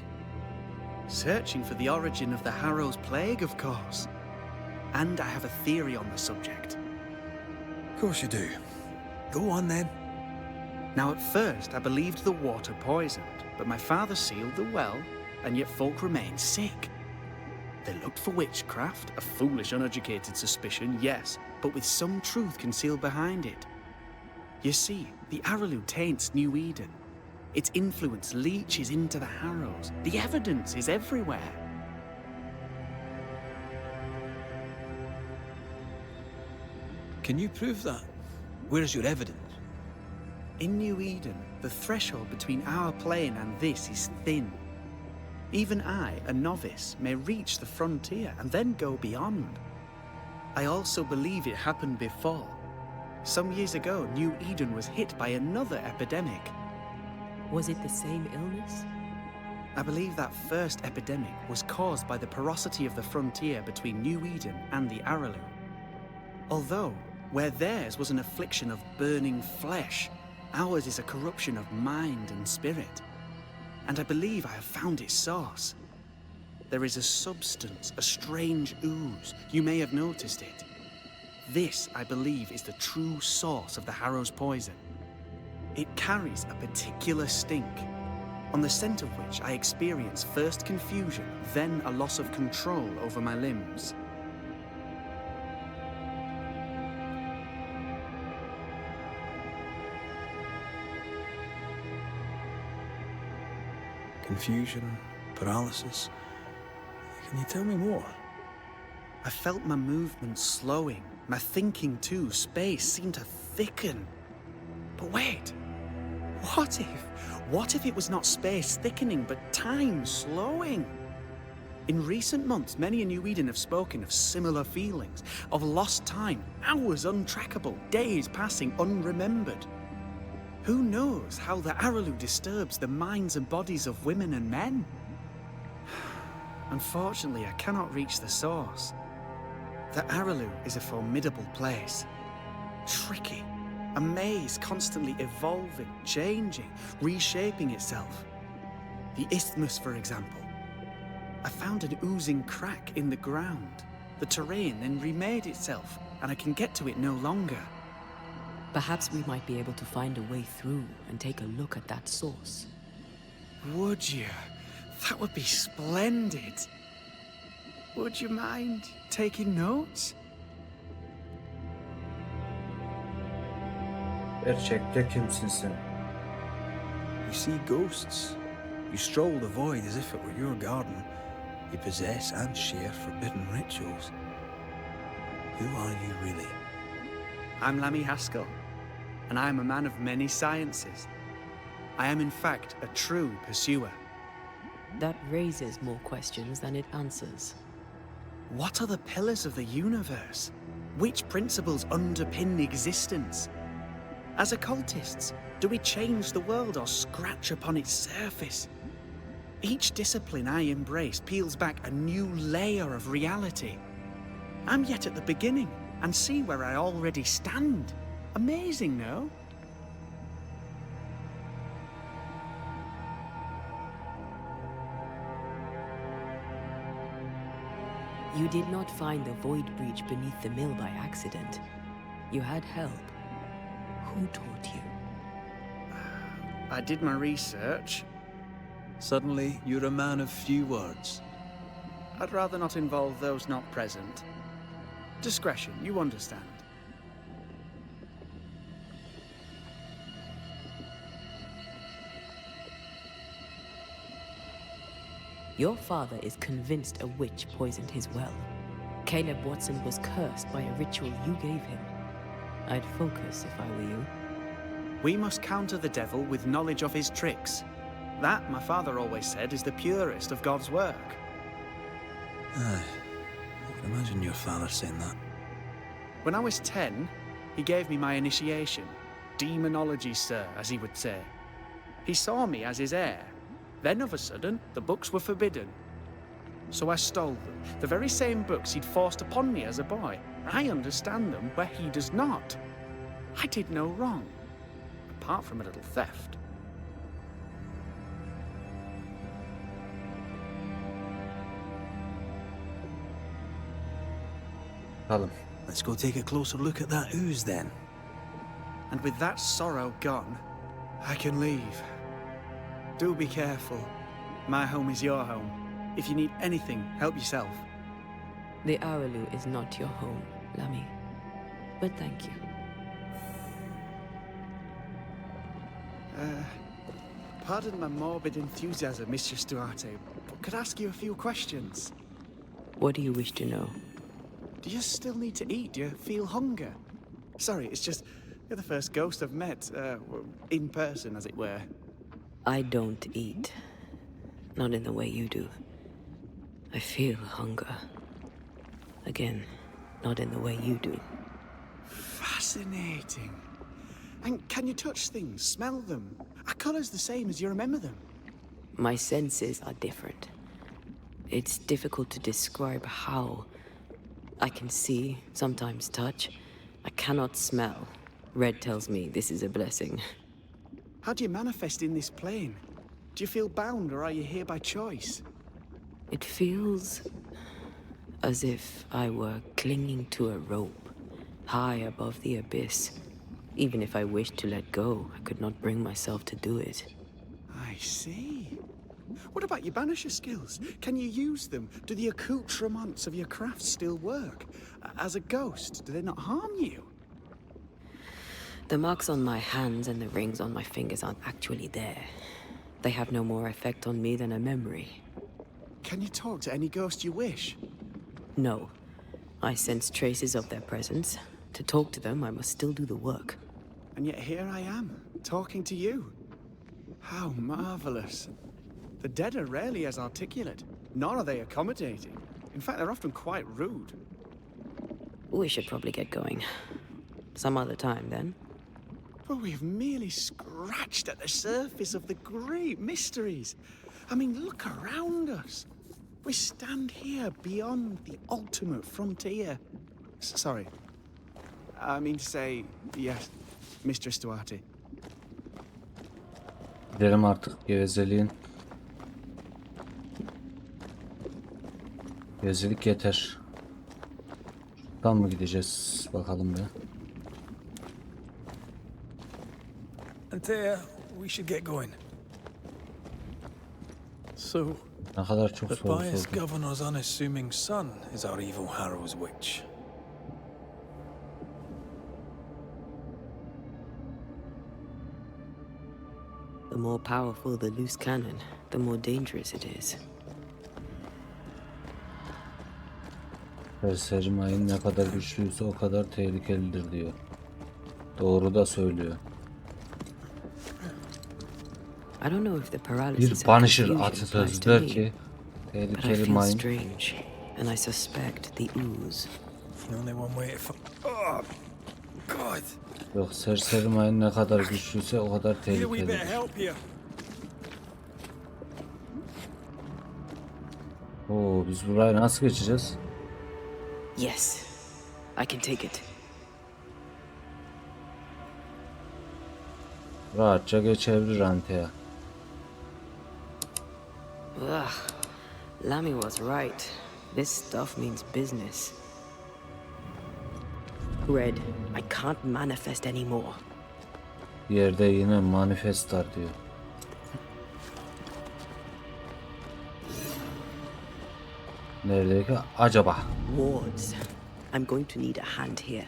Searching for the origin of the Harrow's plague, of course. And I have a theory on the subject. Of course you do. Go on then. Now, at first, I believed the water poisoned, but my father sealed the well, and yet folk remained sick. They looked for witchcraft, a foolish, uneducated suspicion, yes, but with some truth concealed behind it. You see, the Araloo taints New Eden. Its influence leaches into the Harrows. The evidence is everywhere. Can you prove that? Where's your evidence? In New Eden, the threshold between our plane and this is thin. Even I, a novice, may reach the frontier and then go beyond. I also believe it happened before. Some years ago, New Eden was hit by another epidemic. Was it the same illness? I believe that first epidemic was caused by the porosity of the frontier between New Eden and the Aralu. Although, where theirs was an affliction of burning flesh, ours is a corruption of mind and spirit. And I believe I have found its source. There is a substance, a strange ooze. You may have noticed it. This, I believe, is the true source of the Harrow's poison. It carries a particular stink, on the scent of which I experience first confusion, then a loss of control over my limbs. Confusion, paralysis. Can you tell me more? I felt my movements slowing, my thinking too. Space seemed to thicken. But wait, what if it was not space thickening, but time slowing? In recent months, many in New Eden have spoken of similar feelings, of lost time, hours untrackable, days passing unremembered. Who knows how the Aralu disturbs the minds and bodies of women and men? Unfortunately, I cannot reach the source. The Aralu is a formidable place. Tricky. A maze constantly evolving, changing, reshaping itself. The isthmus, for example. I found an oozing crack in the ground. The terrain then remade itself, and I can get to it no longer. Perhaps we might be able to find a way through and take a look at that source. Would you? That would be splendid. Would you mind taking notes? Gerçekte kimsin sen? You see ghosts. You stroll the void as if it were your garden. You possess and share forbidden rituals. Who are you really? I'm Lammy Haskell, and I am a man of many sciences. I am in fact a true pursuer. That raises more questions than it answers. What are the pillars of the universe? Which principles underpin existence? As occultists, do we change the world or scratch upon its surface? Each discipline I embrace peels back a new layer of reality. I'm yet at the beginning, and see where I already stand. Amazing, no? You did not find the void breach beneath the mill by accident. You had help. Who taught you? I did my research. Suddenly, you're a man of few words. I'd rather not involve those not present. Discretion, you understand. Your father is convinced a witch poisoned his well. Caleb Watson was cursed by a ritual you gave him. I'd focus if I were you. We must counter the devil with knowledge of his tricks. That, my father always said, is the purest of God's work. Aye. I can imagine your father saying that. When I was 10, he gave me my initiation. Demonology, sir, as he would say. He saw me as his heir. Then, of a sudden, the books were forbidden. So I stole them, the very same books he'd forced upon me as a boy. I understand them where he does not. I did no wrong, apart from a little theft. Bakalım. Let's go take a closer look at that ooze then. And with that sorrow gone, I can leave. Do be careful. My home is your home. If you need anything, help yourself. The Aralu is not your home, Lammy. But thank you. Pardon my morbid enthusiasm, Mistress Duarte, but could I ask you a few questions? What do you wish to know? Do you still need to eat? Do you feel hunger? Sorry, it's just, you're the first ghost I've met, in person, as it were. I don't eat. Not in the way you do. I feel hunger. Again, not in the way you do. Fascinating. And can you touch things, smell them? Are colours the same as you remember them? My senses are different. It's difficult to describe how. I can see, sometimes touch. I cannot smell. Red tells me this is a blessing. How do you manifest in this plane? Do you feel bound, or are you here by choice? It feels as if I were clinging to a rope, high above the abyss. Even if I wished to let go, I could not bring myself to do it. I see. What about your banisher skills? Can you use them? Do the accoutrements of your craft still work? As a ghost, do they not harm you? The marks on my hands and the rings on my fingers aren't actually there. They have no more effect on me than a memory. Can you talk to any ghost you wish? No. I sense traces of their presence. To talk to them, I must still do the work. And yet here I am, talking to you. How marvelous. The dead are rarely as articulate, nor are they accommodating. In fact, they're often quite rude. We should probably get going. Some other time, then. But we've merely scratched at the surface of the great mysteries. I mean, look around us. We stand here beyond the ultimate frontier. Sorry. I mean to say, yes, Mistress Duarte. Gidelim artık gevezeliğin. Gevezelik yeter. Şuradan mı gideceğiz bakalım be. Antea, we should get going. So, Ne kadar çok the soru biased sordum. governor's unassuming son is our evil Harrow's witch. The more powerful the loose cannon, the more dangerous it is. Serseri mayın ne kadar güçlüyse o kadar tehlikelidir diyor. Doğru da söylüyor. I don't know if the Bir paralysis and Banisher confusion applies to atasözüdür me, ki but I tehlikeli feel mayın. strange, and I suspect the ooze. Only one way to Oh, God! Yok, serseri mayın ne kadar güçlüyse o kadar Need a wee bit of tehlikelidir. help here. Oo, biz burayı nasıl geçeceğiz? Yes, I can take it. Rahatça geçebilir Antea. Ugh, Lamy was right. This stuff means business. Red, I can't manifest anymore. Yerde yine manifestar diyor. Neredeki acaba? Wards. I'm going to need a hand here.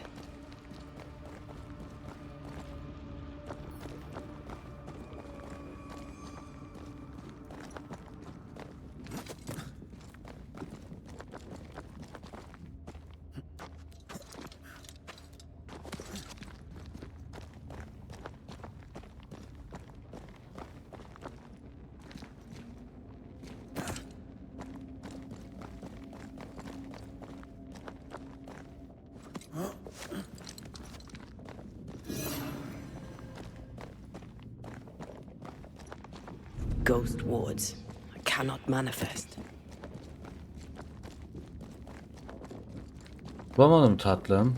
Ghost wards. I cannot manifest. Bulamadım tatlım.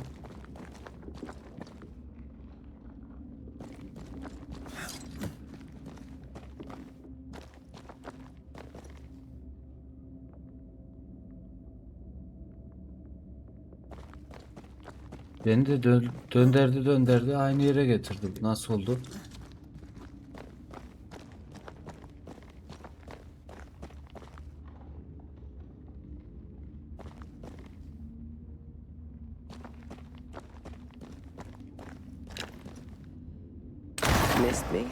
Beni de dönderdi aynı yere getirdi. Nasıl oldu? Missed me?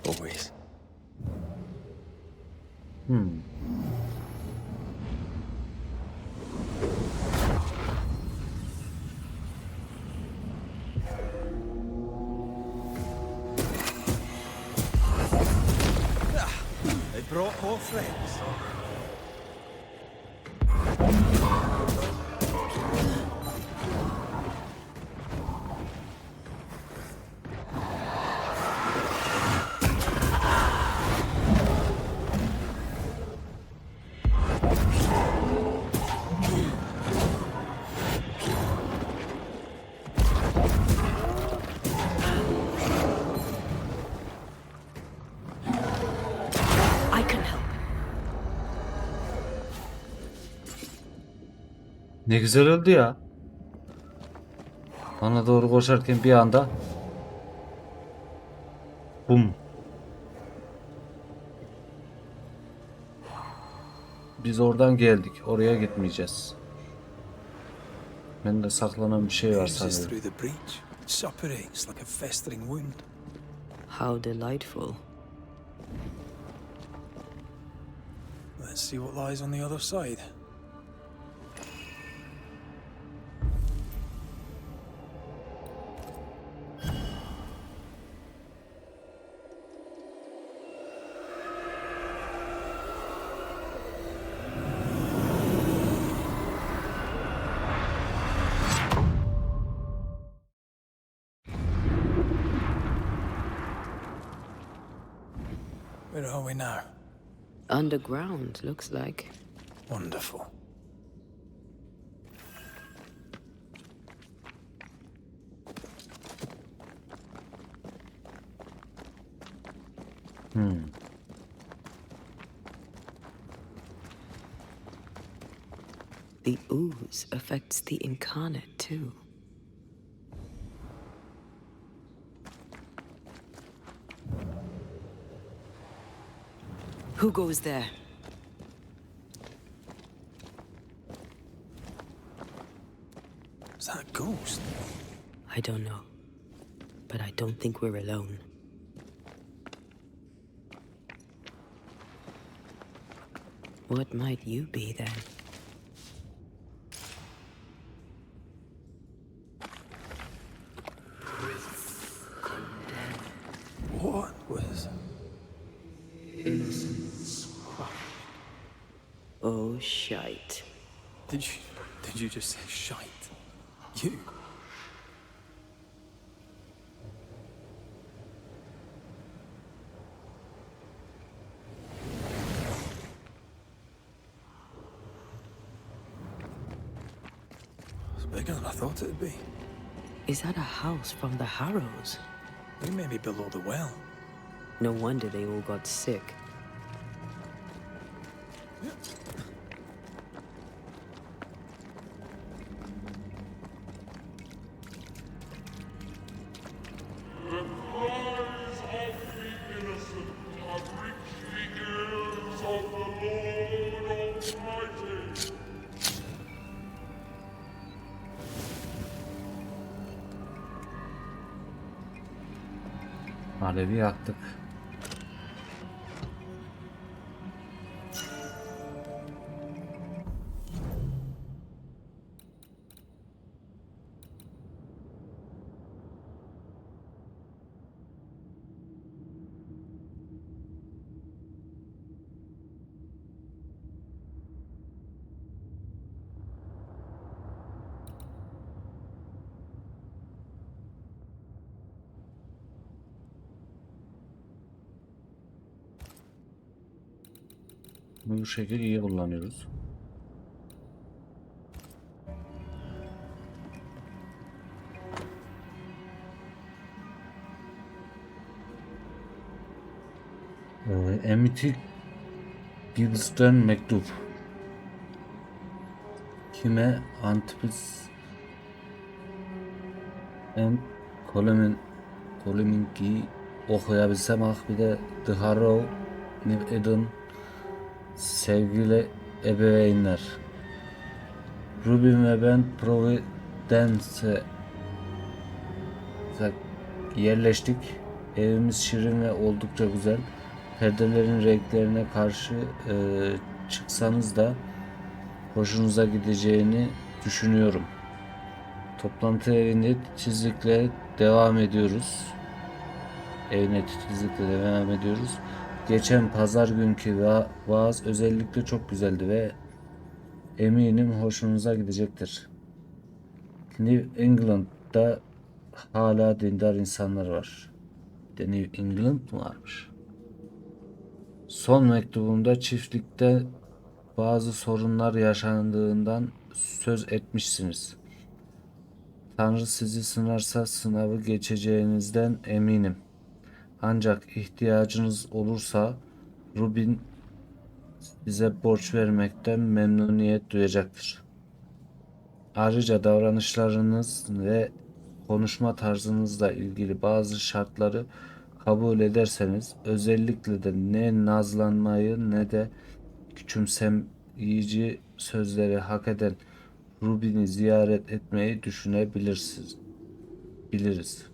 Always. They brought more friends. Ne güzel oldu ya. Bana doğru koşarken bir anda bum. Biz oradan geldik. Oraya gitmeyeceğiz. Bende saklanan bir şey var Moves us sanıyorum. through the breach. Suppurates like a festering wound. How delightful. Let's see what lies on the other side. Where are we now? Underground, looks like. Wonderful. The ooze affects the incarnate too. Who goes there? Is that a ghost? I don't know. But I don't think we're alone. What might you be then? What was... Oh, shite. Did you just say shite? You? It's bigger than I thought it'd be. Is that a house from the Harrows? We may be below the well. No wonder they all got sick. Alevi yaktık. Bu şekilde iyi kullanıyoruz. Emitik Gibs'ten mektup. Kime? Antipis en Koliminki okuyabilsem bir de The Harrow New Eden sevgili ebeveynler. Rubin ve ben Providence'e yerleştik. Evimiz şirin ve oldukça güzel. Perdelerin renklerine karşı çıksanız da hoşunuza gideceğini düşünüyorum. Toplantı evinde titizlikle devam ediyoruz. Evine titizlikle devam ediyoruz. Geçen pazar günkü vaaz özellikle çok güzeldi ve eminim hoşunuza gidecektir. New England'da hala dindar insanlar var. De New England mı varmış? Son mektubumda çiftlikte bazı sorunlar yaşandığından söz etmişsiniz. Tanrı sizi sınarsa sınavı geçeceğinizden eminim. Ancak ihtiyacınız olursa Rubin size borç vermekten memnuniyet duyacaktır. Ayrıca davranışlarınız ve konuşma tarzınızla ilgili bazı şartları kabul ederseniz, özellikle de ne nazlanmayı ne de küçümseyici sözleri hak eden Ruby'ni ziyaret etmeyi düşünebilirsiniz. Biliriz.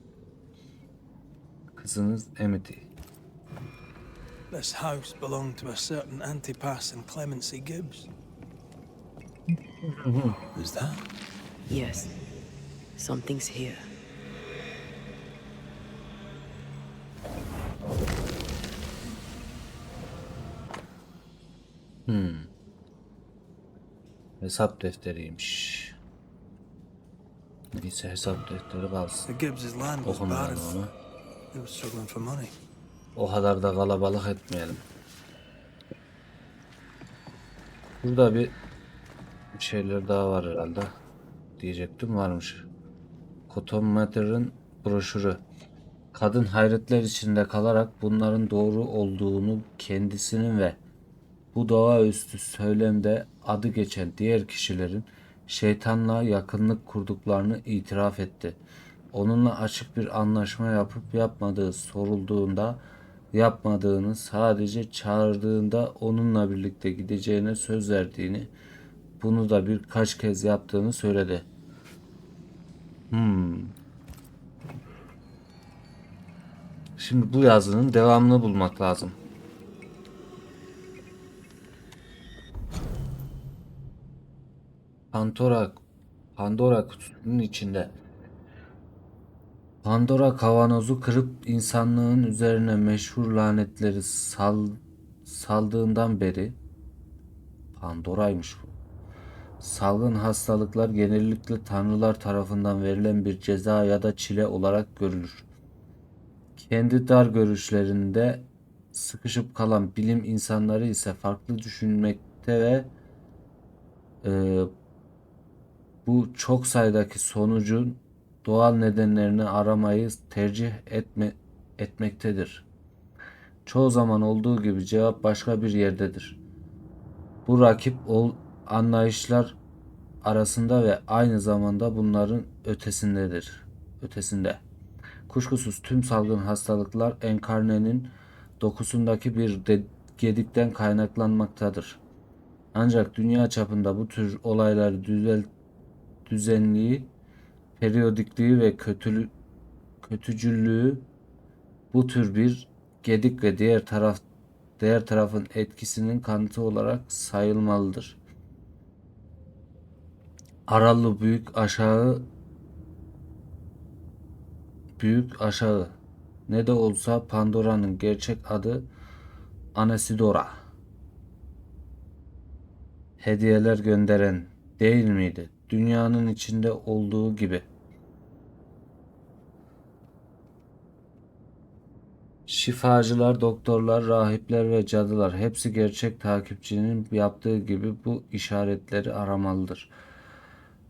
Kızınız Amity. This house belonged to a certain Antipas and Clemency Gibbs. Who's that? Yes, something's here. Hesap defteriymiş. Neyse, hesap defteri kalsın. The Gibbs' land was Okumayalım barren. onu. They were struggling for money. O kadar da kalabalık etmeyelim. Burada bir şeyler daha var herhalde. Diyecektim, varmış. Cotton Mather'ın broşürü. Kadın hayretler içinde kalarak bunların doğru olduğunu kendisinin ve bu doğaüstü söylemde adı geçen diğer kişilerin şeytanla yakınlık kurduklarını itiraf etti. Onunla açık bir anlaşma yapıp yapmadığı sorulduğunda yapmadığını, sadece çağırdığında onunla birlikte gideceğine söz verdiğini, bunu da birkaç kez yaptığını söyledi. Şimdi bu yazının devamını bulmak lazım. Pandora kutusunun içinde. Pandora kavanozu kırıp insanlığın üzerine meşhur lanetleri saldığından beri, Pandora'ymış bu. Salgın hastalıklar genellikle tanrılar tarafından verilen bir ceza ya da çile olarak görülür. Kendi dar görüşlerinde sıkışıp kalan bilim insanları ise farklı düşünmekte ve bu çok sayıdaki sonucun doğal nedenlerini aramayı tercih etmektedir. Çoğu zaman olduğu gibi cevap başka bir yerdedir. Bu rakip anlayışlar arasında ve aynı zamanda bunların ötesinde. Kuşkusuz tüm salgın hastalıklar enkarnenin dokusundaki bir gedikten kaynaklanmaktadır. Ancak dünya çapında bu tür olaylar düzenliği, periyodikliği ve kötücüllüğü bu tür bir gedik ve diğer tarafın etkisinin kanıtı olarak sayılmalıdır. Aralı büyük aşağı ne de olsa Pandora'nın gerçek adı Anasidora. Hediyeler gönderen değil miydi? Dünyanın içinde olduğu gibi. Şifacılar, doktorlar, rahipler ve cadılar hepsi gerçek takipçinin yaptığı gibi bu işaretleri aramalıdır.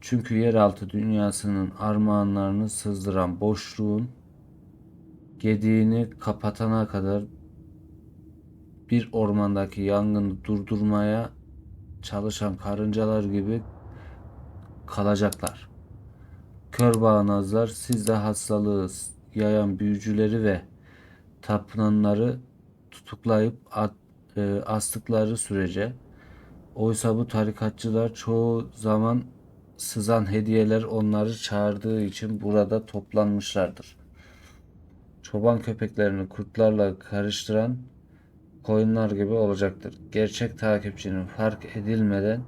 Çünkü yeraltı dünyasının armağanlarını sızdıran boşluğun gediğini kapatana kadar bir ormandaki yangını durdurmaya çalışan karıncalar gibi kalacaklar. Kör bağnazlar, siz de hastalığı yayan büyücüleri ve tapınanları tutuklayıp astıkları sürece, oysa bu tarikatçılar çoğu zaman sızan hediyeler onları çağırdığı için burada toplanmışlardır. Çoban köpeklerini kurtlarla karıştıran koyunlar gibi olacaktır. Gerçek takipçinin fark edilmeden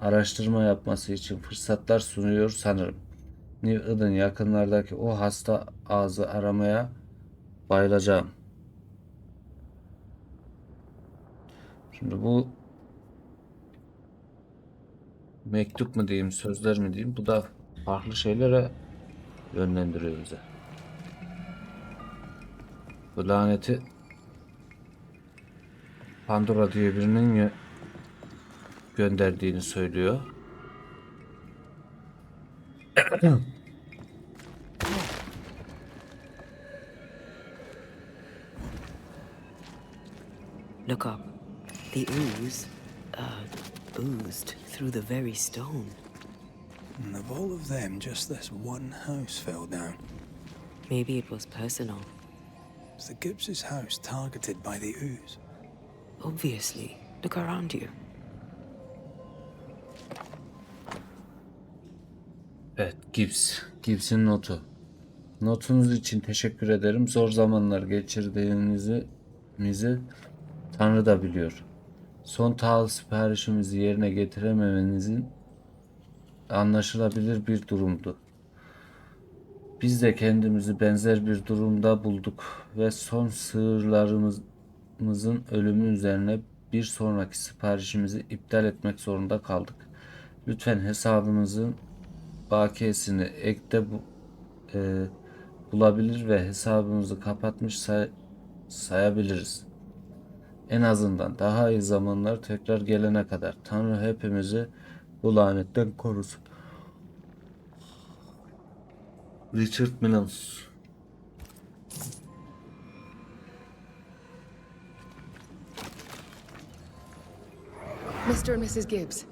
araştırma yapması için fırsatlar sunuyor sanırım. New Eden yakınlardaki o hasta ağzı aramaya bayılacağım. Şimdi bu mektup mu diyeyim, sözler mi diyeyim, bu da farklı şeylere yönlendiriyor bize. Bu laneti Pandora diye birinin gönderdiğini söylüyor. Look up. The ooze, oozed through the very stone. And of all of them, just this one house fell down. Maybe it was personal. Was the Gibbs' house targeted by the ooze? Obviously. Look around you. Evet, Gibbs'in notu. Notunuz için teşekkür ederim. Zor zamanlar geçirdiğinizi Tanrı da biliyor. Son tahıl siparişimizi yerine getirememenizin anlaşılabilir bir durumdu. Biz de kendimizi benzer bir durumda bulduk ve son sığırlarımızın ölümü üzerine bir sonraki siparişimizi iptal etmek zorunda kaldık. Lütfen hesabımızın bakiyesini ekte bulabilir ve hesabımızı kapatmış sayabiliriz. En azından daha iyi zamanlar tekrar gelene kadar Tanrı hepimizi bu lanetten korusun. Richard Mills. Mr. and Mrs. Gibbs,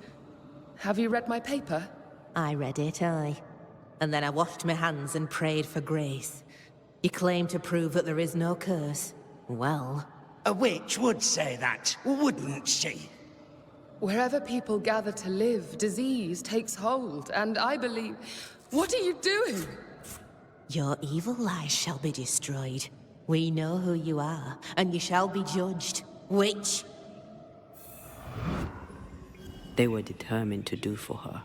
have you read my paper? I read it, aye. And then I washed my hands and prayed for grace. You claim to prove that there is no curse. Well, A witch would say that, wouldn't she? wherever people gather to live, disease takes hold, and I believe... What are you doing? your evil lies shall be destroyed. We know who you are, and you shall be judged. Witch! They were determined to do for her.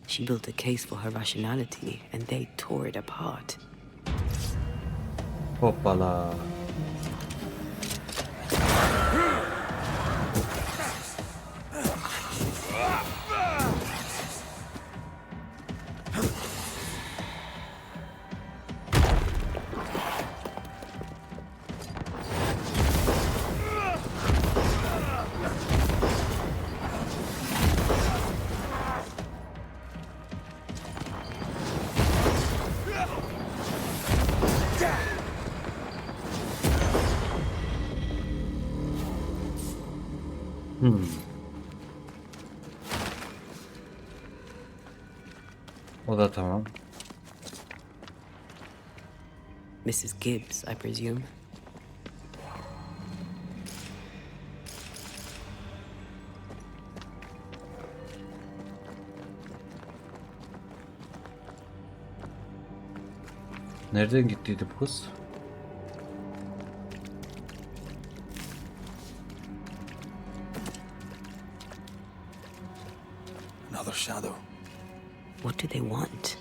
She built a case for her rationality, and they tore it apart. Hoppala. O da tamam. Mrs. Gibbs, I presume. Nereden gittiydi bu kız? Another shadow. What do they want?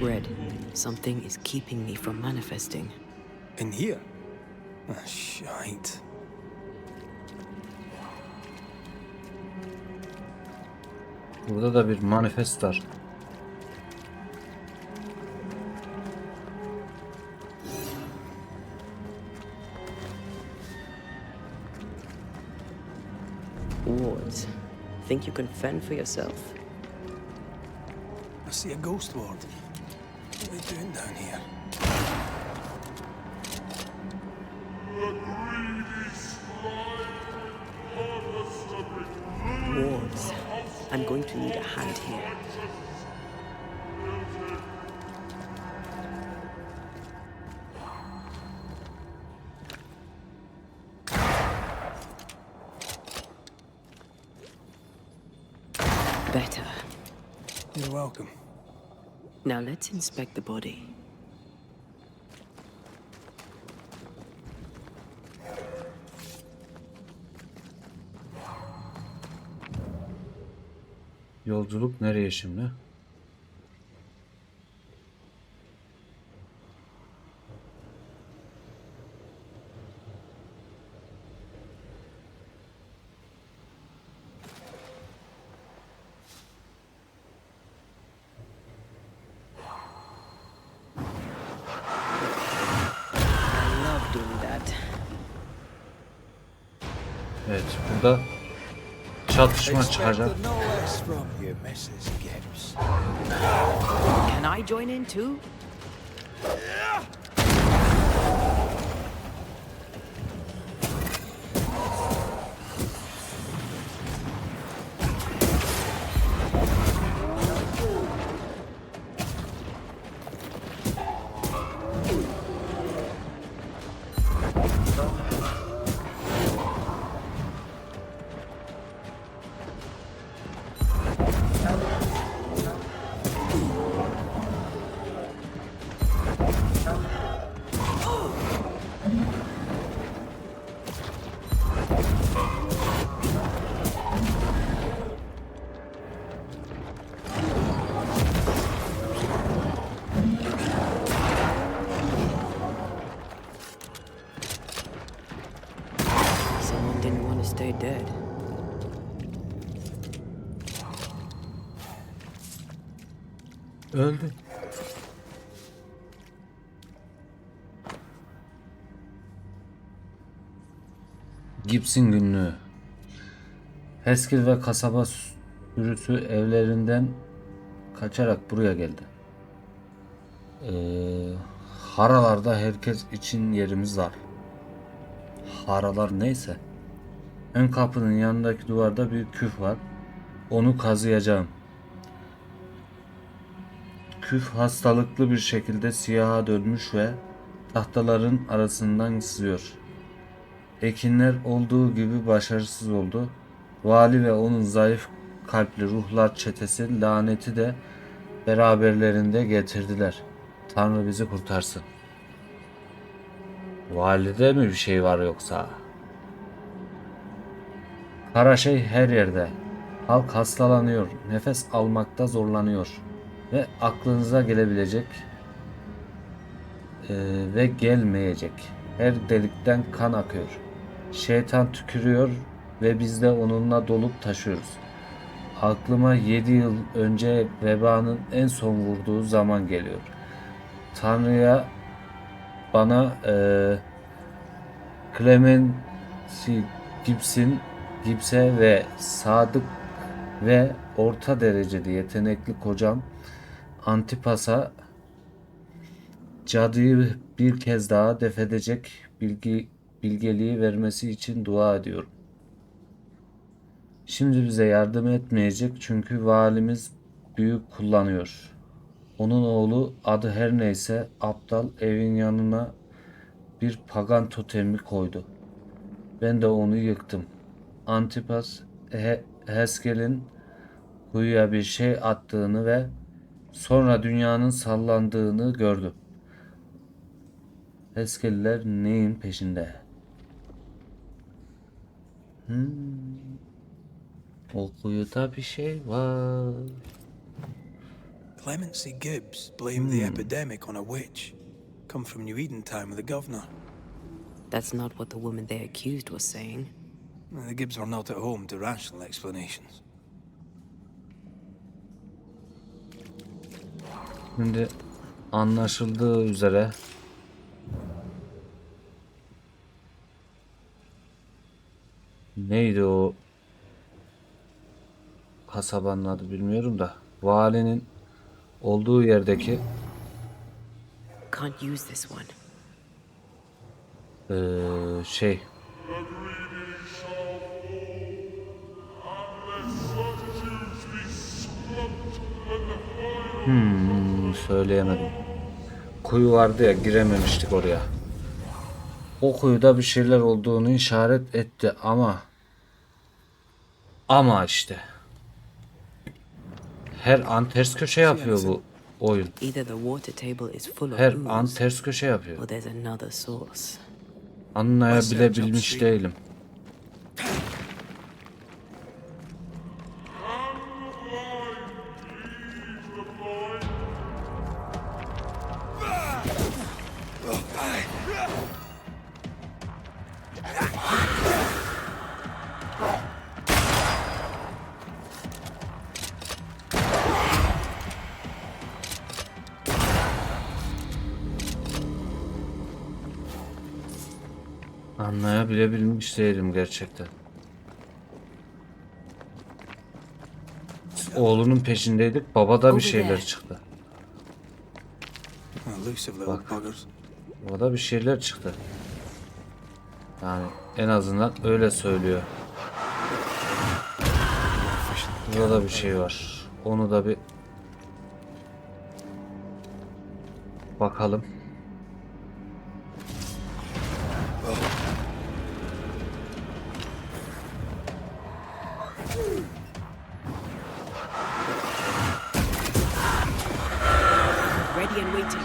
Red, something is keeping me from manifesting. In here? Ah, shite. Burada da bir manifest var. Wards, think you can fend for yourself? I see a ghost ward. What are they doing down here? Wards, I'm going to need a hand here. Better. You're welcome. Now let's inspect the body. Yolculuk nereye şimdi? I love doing that. Evet, burada çatışma çıkacak. Expected no less from you, Mrs. Gibbs. Can I join in too? stay dead. Öldü. Gibson günlüğü. Haskell ve kasaba sürüsü evlerinden kaçarak buraya geldi. Haralarda herkes için yerimiz var. Haralar neyse. Ön kapının yanındaki duvarda bir küf var. Onu kazıyacağım. Küf hastalıklı bir şekilde siyaha dönmüş ve tahtaların arasından sızıyor. Ekinler olduğu gibi başarısız oldu. Vali ve onun zayıf kalpli ruhlar çetesi laneti de beraberlerinde getirdiler. Tanrı bizi kurtarsın. Valide mi bir şey var yoksa? Kara şey her yerde. Halk hastalanıyor, nefes almakta zorlanıyor ve aklınıza gelebilecek ve gelmeyecek her delikten kan akıyor. Şeytan tükürüyor ve biz de onunla dolup taşıyoruz. Aklıma 7 yıl önce vebanın en son vurduğu zaman geliyor. Tanrı'ya bana Clemency Gibs'e ve sadık ve orta derecede yetenekli kocam Antipas'a cadıyı bir kez daha defedecek bilgeliği vermesi için dua ediyorum. Şimdi bize yardım etmeyecek çünkü valimiz büyük kullanıyor. Onun oğlu adı her neyse aptal evin yanına bir pagan totemi koydu. Ben de onu yıktım. Antipas Haskell'in kuyuya bir şey attığını ve sonra dünyanın sallandığını gördüm. Haskell'ler neyin peşinde? O kuyuda bir şey var. Clemency Gibbs blamed the epidemic on a witch. Come from New Eden time with the governor. That's not what the woman they accused was saying. The Gibbs are not at home to rational explanations. Şimdi anlaşıldığı üzere neydi o kasabanın adı bilmiyorum da valinin olduğu yerdeki Can't use this one. şey söyleyemedim. Kuyu vardı ya, girememiştik oraya. O kuyuda bir şeyler olduğunu işaret etti ama işte her an ters köşe yapıyor bu oyun. Either the water table is full of Her an ooze, ters köşe yapıyor. or there's another source. Anlayabilebilmiş değilim. Anlayabilebilmiş değilim gerçekten. Oğlunun peşindeydik. Baba da bir şeyler çıktı. Elusive little Bak. buggers. Baba da bir şeyler çıktı. Yani en azından öyle söylüyor. Burada bir şey var. Onu da bir bakalım. Ready and waiting.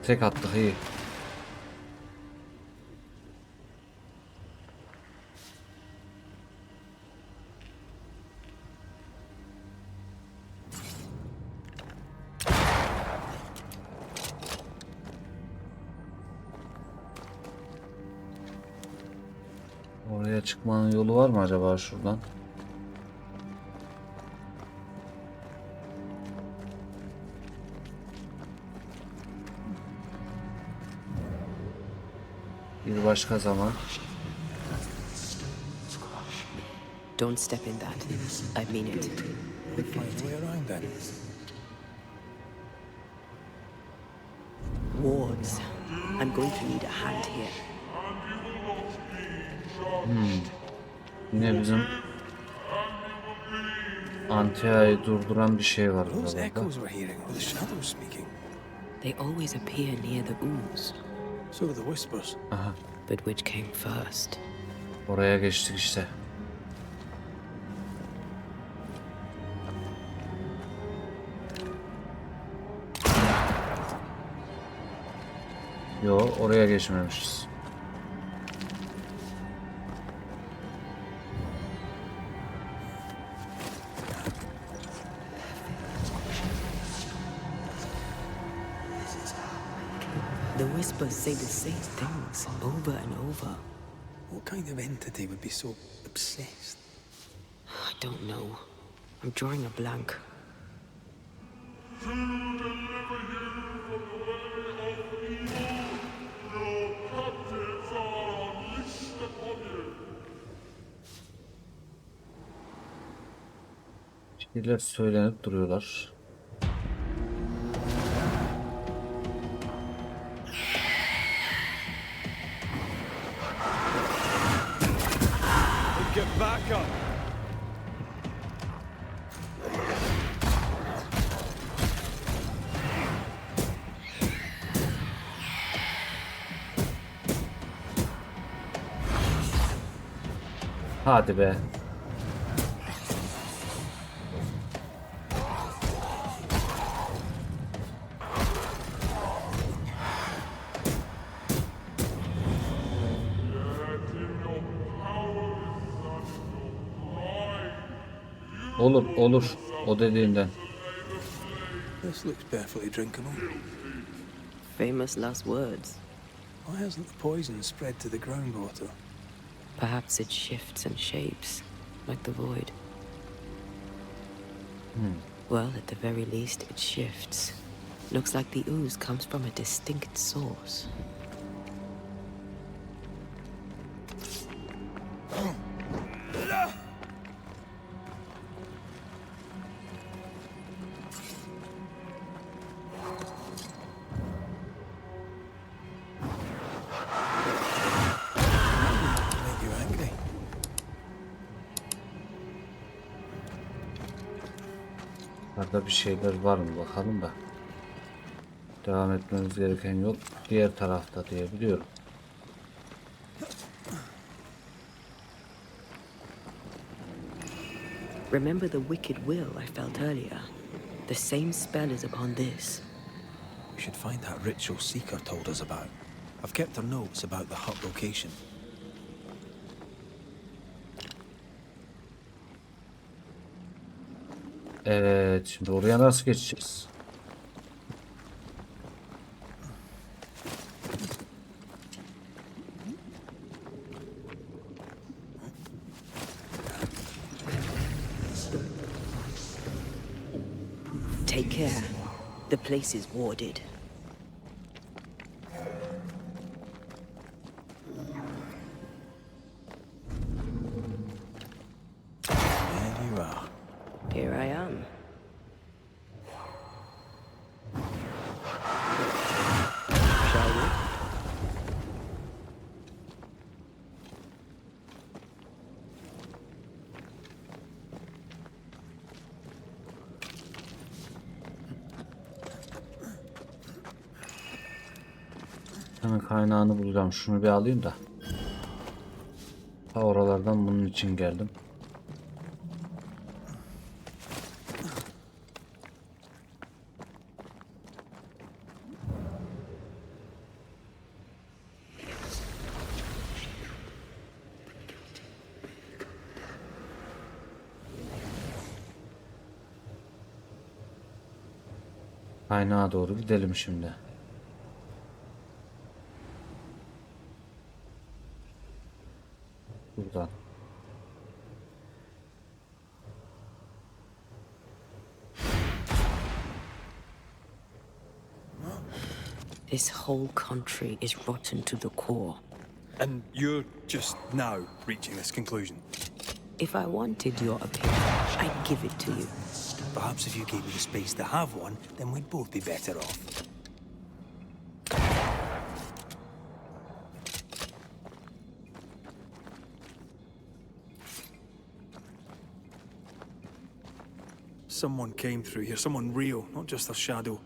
Tek attık, iyi. Oraya çıkmanın yolu var mı acaba şuradan? Bir başka zaman. Don't step in that. I mean it. We'll find a way around then. Wards. I'm going to need a hand here. Yine bizim Antia'yı durduran bir şey var Those burada. echoes we're hearing were the shadows speaking. They always appear near the ooze. So do the whispers. Aha, But which came first? oraya geçtik işte. Yo, oraya geçmemişiz. The whispers say the same things over and over. What kind of entity would be so obsessed? I don't know. I'm drawing a blank. Şeyler söylenip duruyorlar. Get back up! Hadi be. Olur, olur. O dediğinden. This looks perfectly drinkable. Famous last words. Why hasn't the poison spread to the groundwater? Perhaps it shifts and shapes, like the void. Well, at the very least, it shifts. Looks like the ooze comes from a distinct source. Make you angry. Burada bir şeyler var mı bakalım da. Devam etmemiz gereken yol diğer tarafta diye biliyorum. Remember the wicked will I felt earlier? The same spell is upon this. We should find that ritual Seeker told us about. I've kept her notes about the hut location. Evet, şimdi oraya nasıl geçeceğiz? Take care. The place is warded. There you are. Here I am. Shall we? Hemen kaynağını bulacağım. Şunu bir alayım da. Ta oralardan bunun için geldim. Kaynağa doğru gidelim şimdi. Buradan. This whole country is rotten to the core. And you're just now reaching this conclusion? If I wanted your opinion, I'd give it to you. Perhaps if you gave me the space to have one, then we'd both be better off. Someone came through here, someone real, not just a shadow.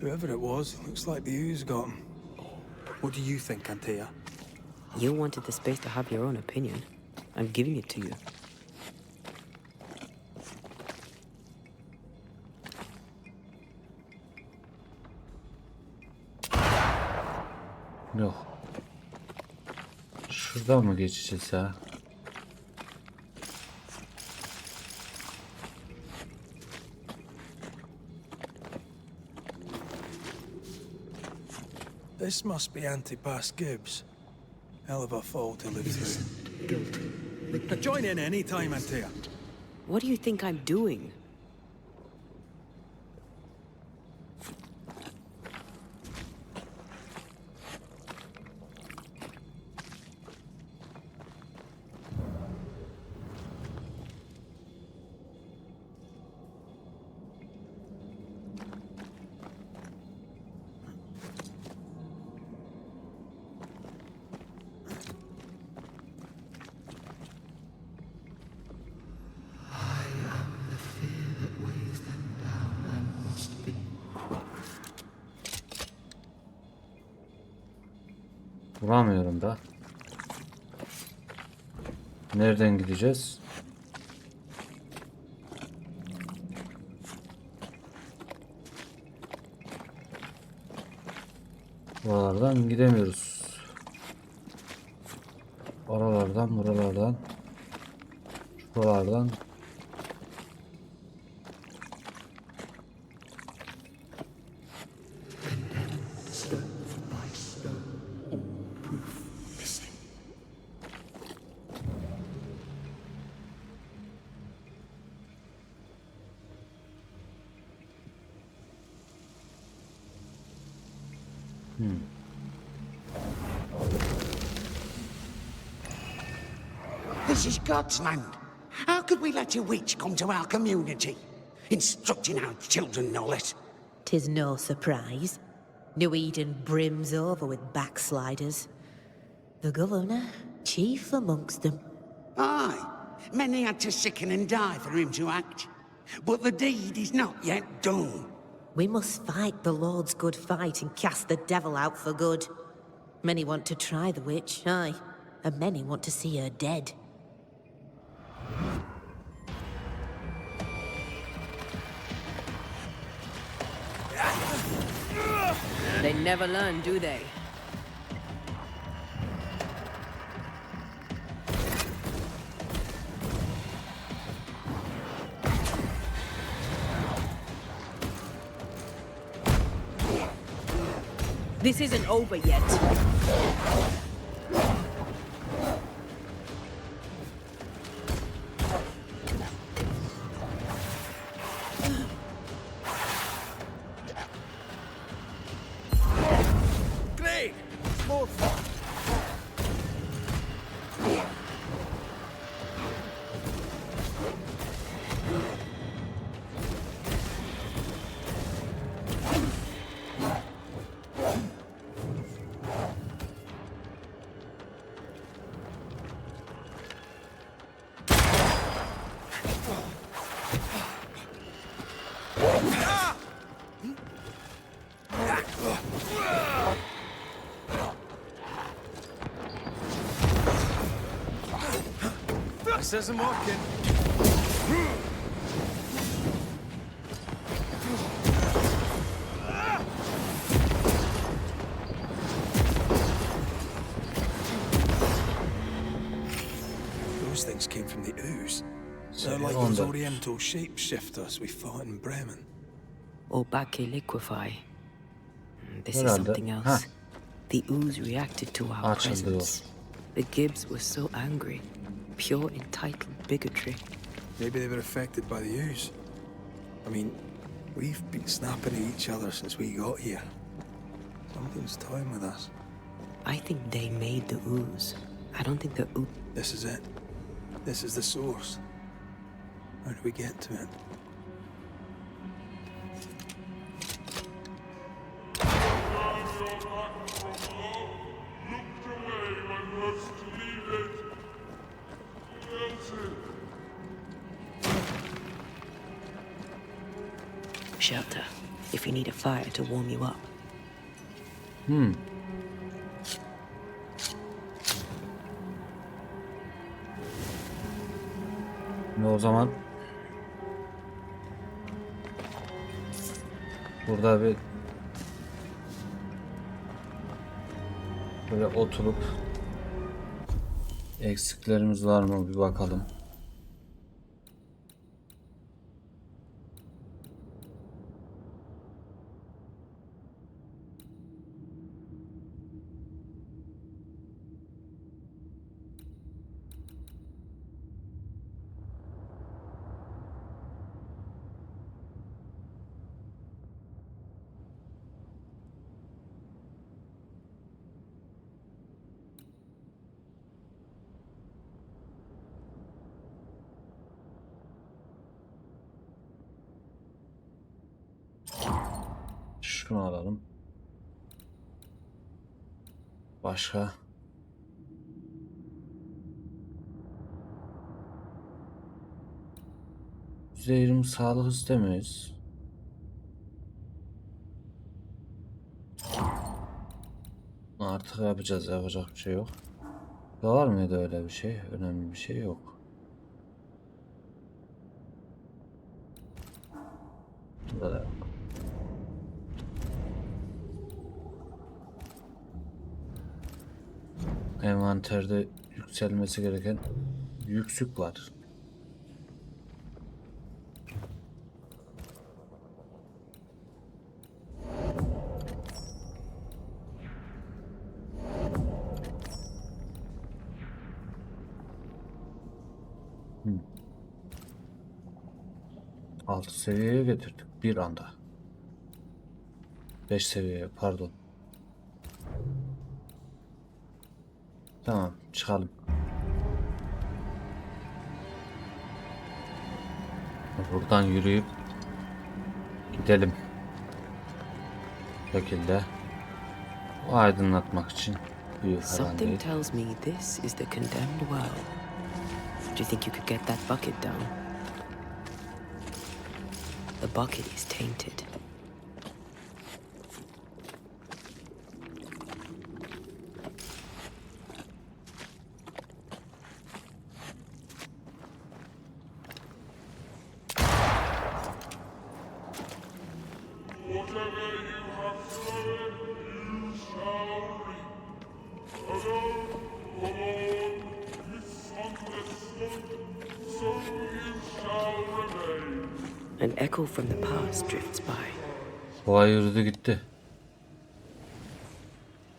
Whoever it was, looks like the ooze got him. What do you think, Antea? You wanted the space to have your own opinion. I'm giving it to you. Yok. Şuradan mı geçeceğiz ya? This must be Antipas Gibbs. Hell of a fall to live through. Now join in any time, Antea. What do you think I'm doing? Vuramıyorum da. Nereden gideceğiz? Buralardan gidemiyoruz. Oralardan, buralardan, şuralardan. This is God's land. How could we let a witch come to our community? Instructing our children, no less. 'Tis no surprise. New Eden brims over with backsliders. The governor, chief amongst them. Aye, many had to sicken and die for him to act. But the deed is not yet done. We must fight the Lord's good fight and cast the devil out for good. Many want to try the witch, aye, and many want to see her dead. They never learn, do they? This isn't over yet. Great! More fun! This isn't working. Those things came from the ooze. They're like those Oriental shapeshifters we fought in Bremen. Or Bacche liquefy. This is Herhalde. something else. The ooze reacted to our Açıldı o. presence. The Gibbs were so angry. Pure entitled bigotry. Maybe they were affected by the ooze. I mean, we've been snapping at each other since we got here. Something's toying with us. I think they made the ooze. I don't think the ooze... This is it. This is the source. How do we get to it? Shelter, if you need a fire to warm you up. O zaman burada bir böyle oturup eksiklerimiz var mı bir bakalım. Şunu alalım. Başka? %20 sağlık istemeyiz. Artık yapacağız. Yapacak bir şey yok. Var mıydı öyle bir şey? Önemli bir şey yok. Burada da yok. Envanterde yükselmesi gereken yüksük var. Altı seviyeye getirdik bir anda. 5 seviyeye pardon. Tamam çıkalım. Buradan yürüyüp gidelim. Bu şekilde. O aydınlatmak için büyük falan değil. Something tells me this is the condemned well. Do you think you could get that bucket down? The bucket is tainted. An echo from the past drifts by. Boğa yürüdü gitti.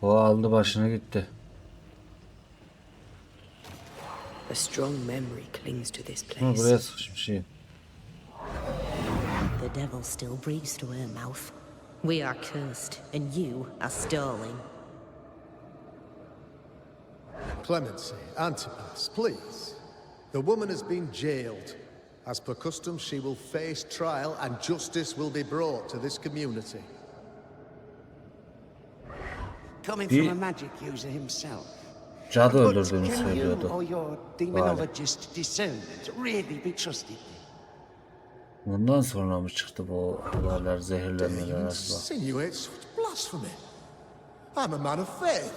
Boğa aldı başını gitti. A strong memory clings to this Ama place. buraya sıkışmış iyi. The devil still breathes through her mouth. We are cursed, and you are stalling. Clemency, Antipas, please. The woman has been jailed. As per custom, she will face trial and justice will be brought to this community. Coming from a magic user himself. Cadı But öldürdüğünü can you söylüyordu. or your demonologist discernment really be trusted? Bundan sonra mı çıktı bu olaylar, zehirlenmeler You falan? insinuate such blasphemy. I'm a man of faith.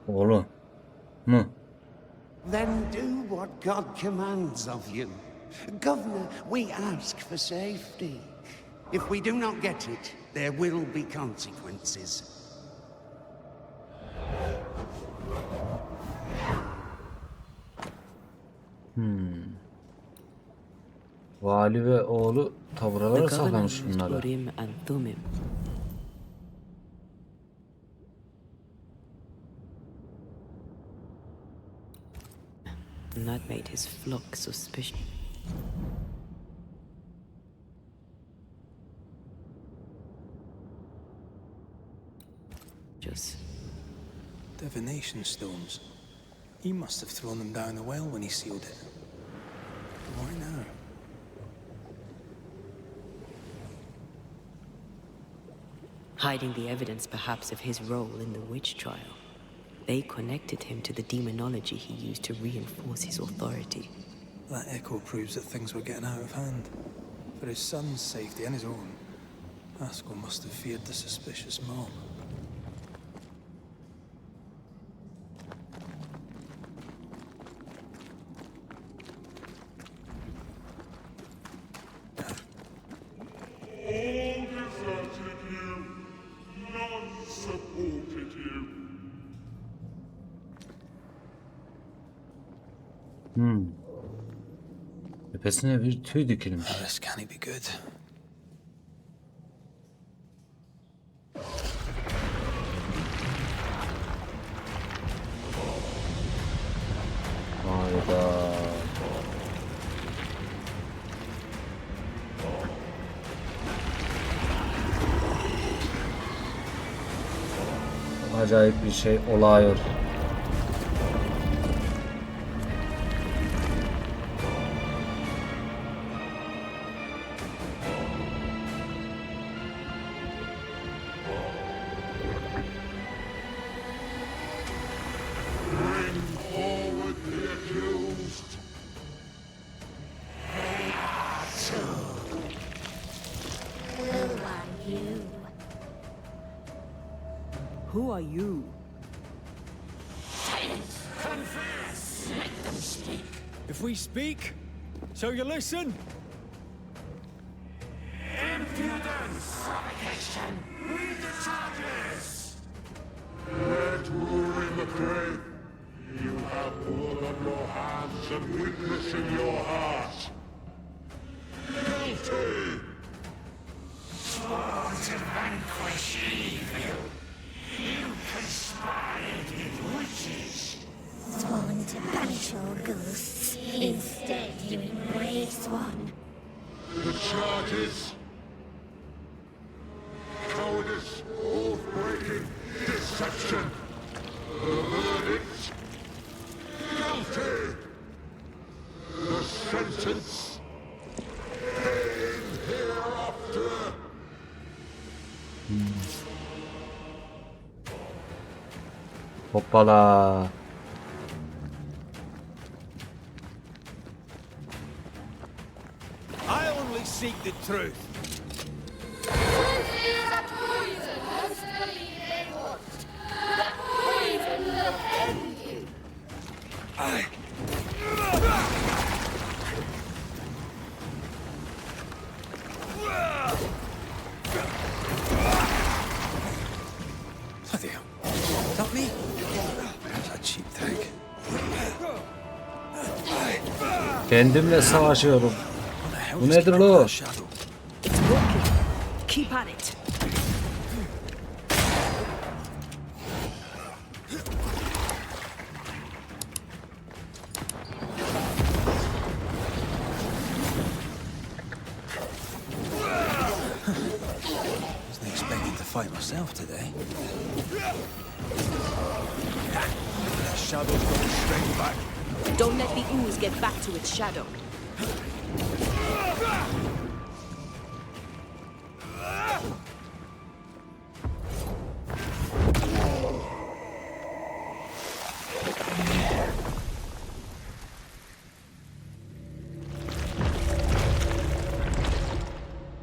Oğlum. Mu? Then do what God commands of you. Governor, we ask for safety. If we do not get it, there will be consequences. Vali ve oğlu The tavralara governor saklamış used bunları. urim and thummim. And that made his flock suspicious. Divination stones. He must have thrown them down the well when he sealed it. Why now? Hiding the evidence, perhaps, of his role in the witch trial. They connected him to the demonology he used to reinforce his authority. That echo proves that things were getting out of hand. For his son's safety and his own, Haskell must have feared the suspicious mob. All deserted you, none supported you. Tepesine bir tüy dikilmiş. This can't be good. Hayda. Acayip bir şey oluyor. Bring forward the accused. Who are you? If we speak, so you listen? Let rule in the grave. You have blood on your hands and witness in your heart. Guilty! Sworn to banish all ghosts. Instead, you embrace one. The charges. Cowardice, oath-breaking, deception. The verdict. Guilty. The sentence. Pain hereafter. Hoppala. I only seek the truth. Bloody hell. Is that me? That's a cheap trick. Kendimle savaşıyorum. What the hell Bu just nedir came out of lo? that shadow? It's working. Keep at it. Wasn't expecting to fight myself today. That shadow's going straight back. Don't let the ooze get back to its shadow.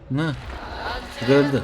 Ne? Geldi.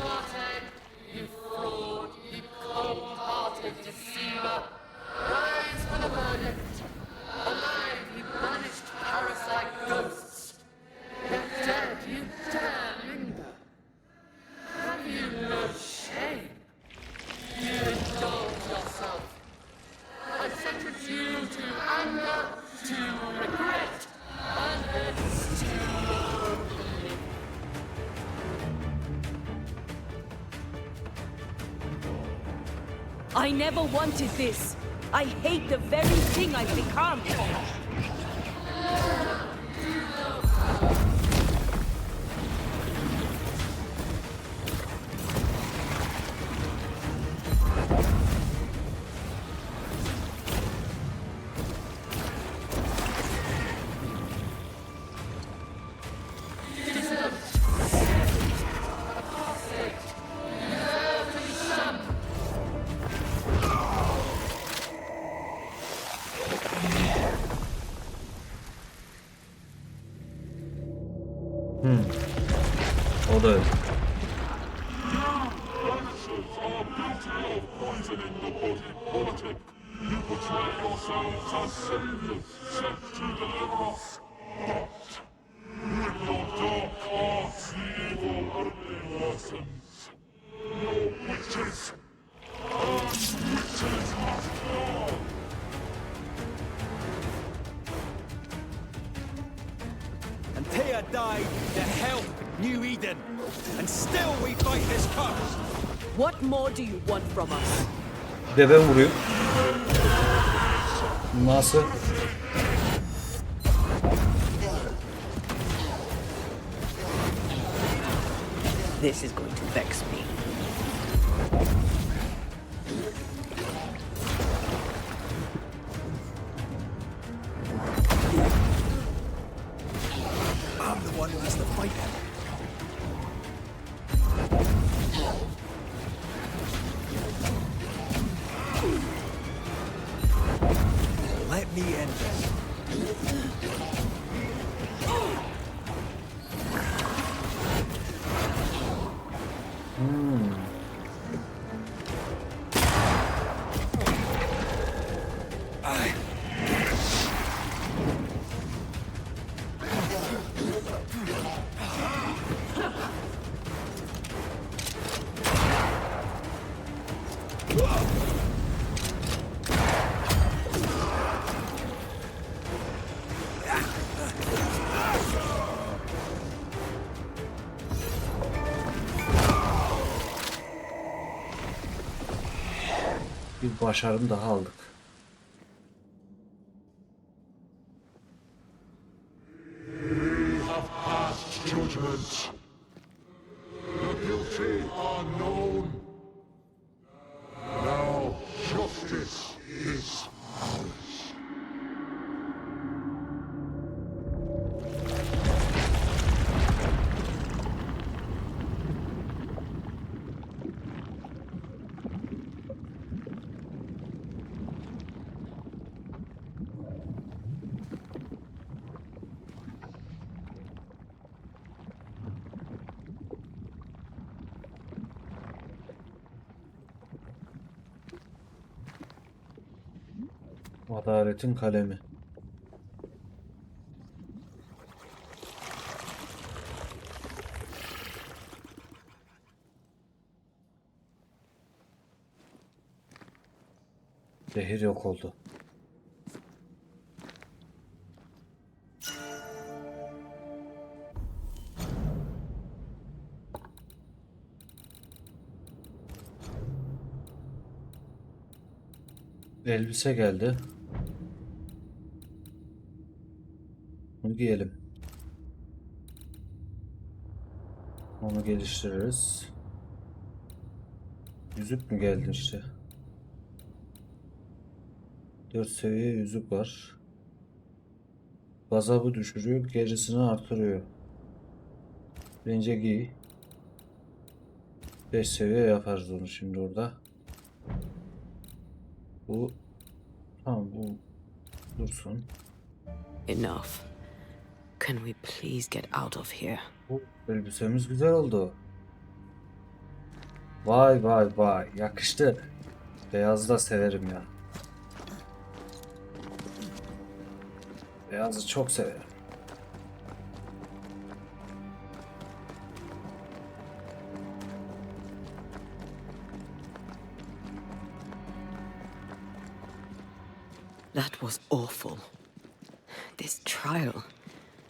I never wanted this. I hate the very thing I've become. O da öyle. Thea died to help New Eden, and still we fight this curse. What more do you want from us? Bir de ben vuruyor. Nasıl? This is going to vex me. I'm the one who has to fight him. Let me end this. Bir başarım daha aldık. We have passed judgment. The guilty are known. Now justice is ours. Adaletin kalemi. Zehir yok oldu. Elbise geldi. Bunu giyelim. Onu geliştiririz. Yüzük mü geldi işte? 4 seviye yüzük var. Gazabı düşürüyor, gerisini artırıyor. Bence giy. 5 seviye yaparız onu şimdi orada. Bu tamam, bu dursun. Enough. Can we please get out of here? Bu elbisemiz güzel oldu. Vay vay vay, yakıştı. Beyazı da severim ya. Beyazı çok severim. That was awful. This trial.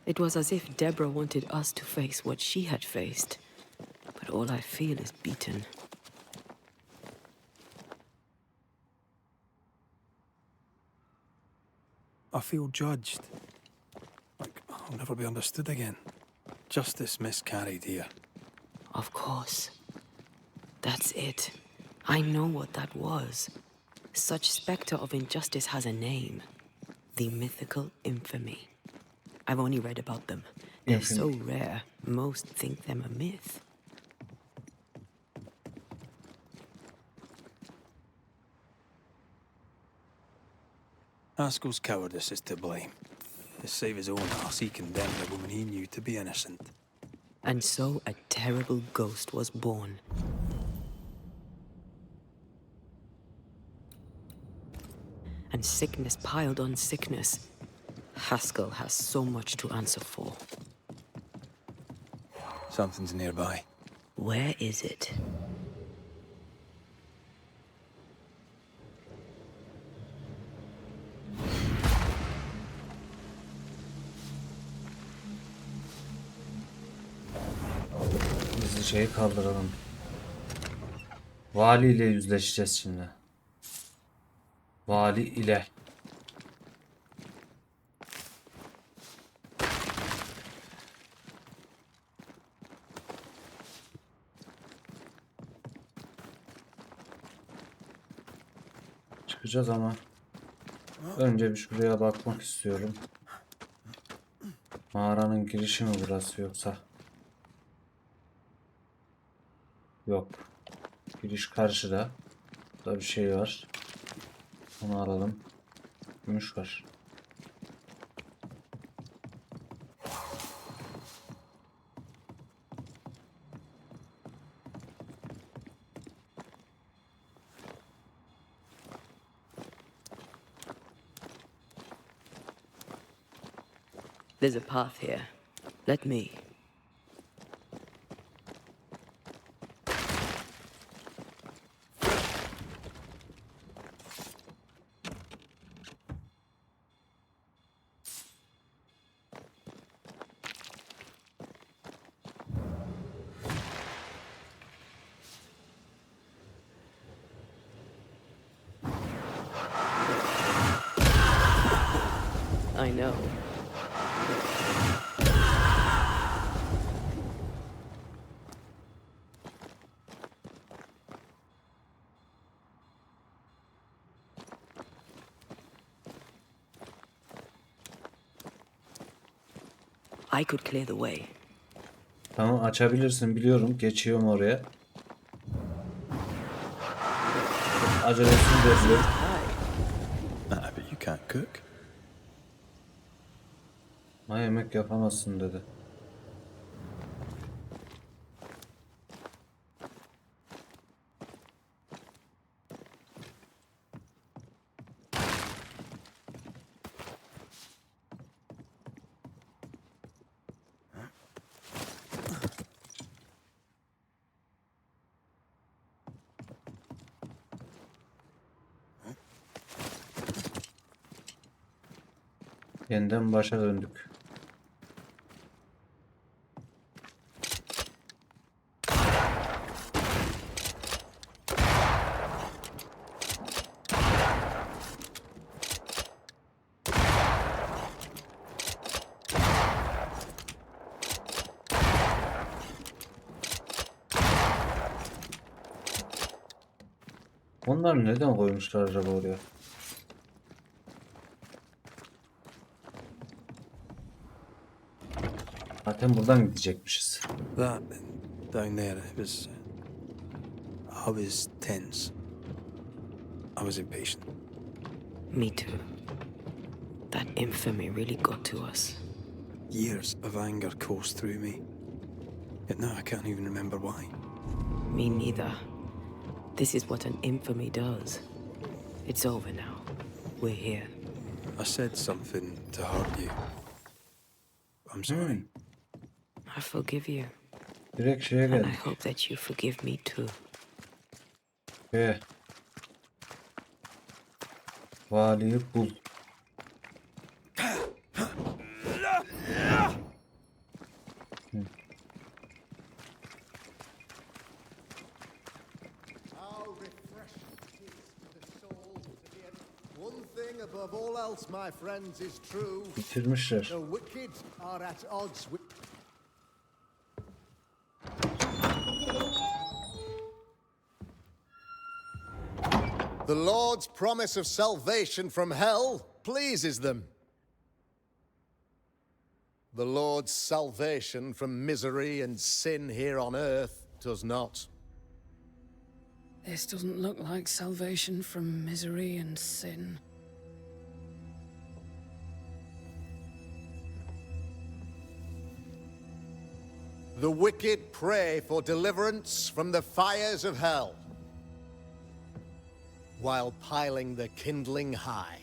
It was as if Deborah wanted us to face what she had faced. But all I feel is beaten. I feel judged. Like I'll never be understood again. Justice miscarried here. Of course. That's it. I know what that was. Such spectre of injustice has a name. The mythical infamy. I've only read about them. They're so rare, most think them a myth. Haskell's cowardice is to blame. To save his own ass, he condemned a woman he knew to be innocent. And so a terrible ghost was born. And sickness piled on sickness. Haskell has so much to answer for. Something's nearby. Where is it? Biz şeyi kaldıralım. Vali ile yüzleşeceğiz şimdi. Vali ile. Çıkacağız ama önce bir şuraya bakmak istiyorum. Mağaranın girişi mi burası yoksa? Yok. Giriş karşıda. Burada bir şey var. Onu alalım. Gümüş var. There's a path here. Let me. I know. I could clear the way. Tamam, açabilirsin, biliyorum. Geçiyorum oraya. Acelesini bekliyorum. But you can't cook. Ha, yemek yapamazsın dedi. Yeniden başa döndük. Onlar neden koymuşlar acaba oraya? Zaten buradan gidecekmişiz. That down there, I was tense. I was impatient. Me too. That infamy really got to us. Years of anger coursed through me. Yet now I can't even remember why. Me neither. This is what an infamy does. It's over now. We're here. I said something to hurt you. I'm sorry. I forgive you. Direkt şeye And I geldik. hope that you forgive me too. Valiyi bul. How refreshing it is to the soul to be one thing above all else, my friends, is true. Bitirmişler. The wicked are at odds with... The Lord's promise of salvation from hell pleases them. The Lord's salvation from misery and sin here on earth does not. This doesn't look like salvation from misery and sin. The wicked pray for deliverance from the fires of hell, while piling the kindling high.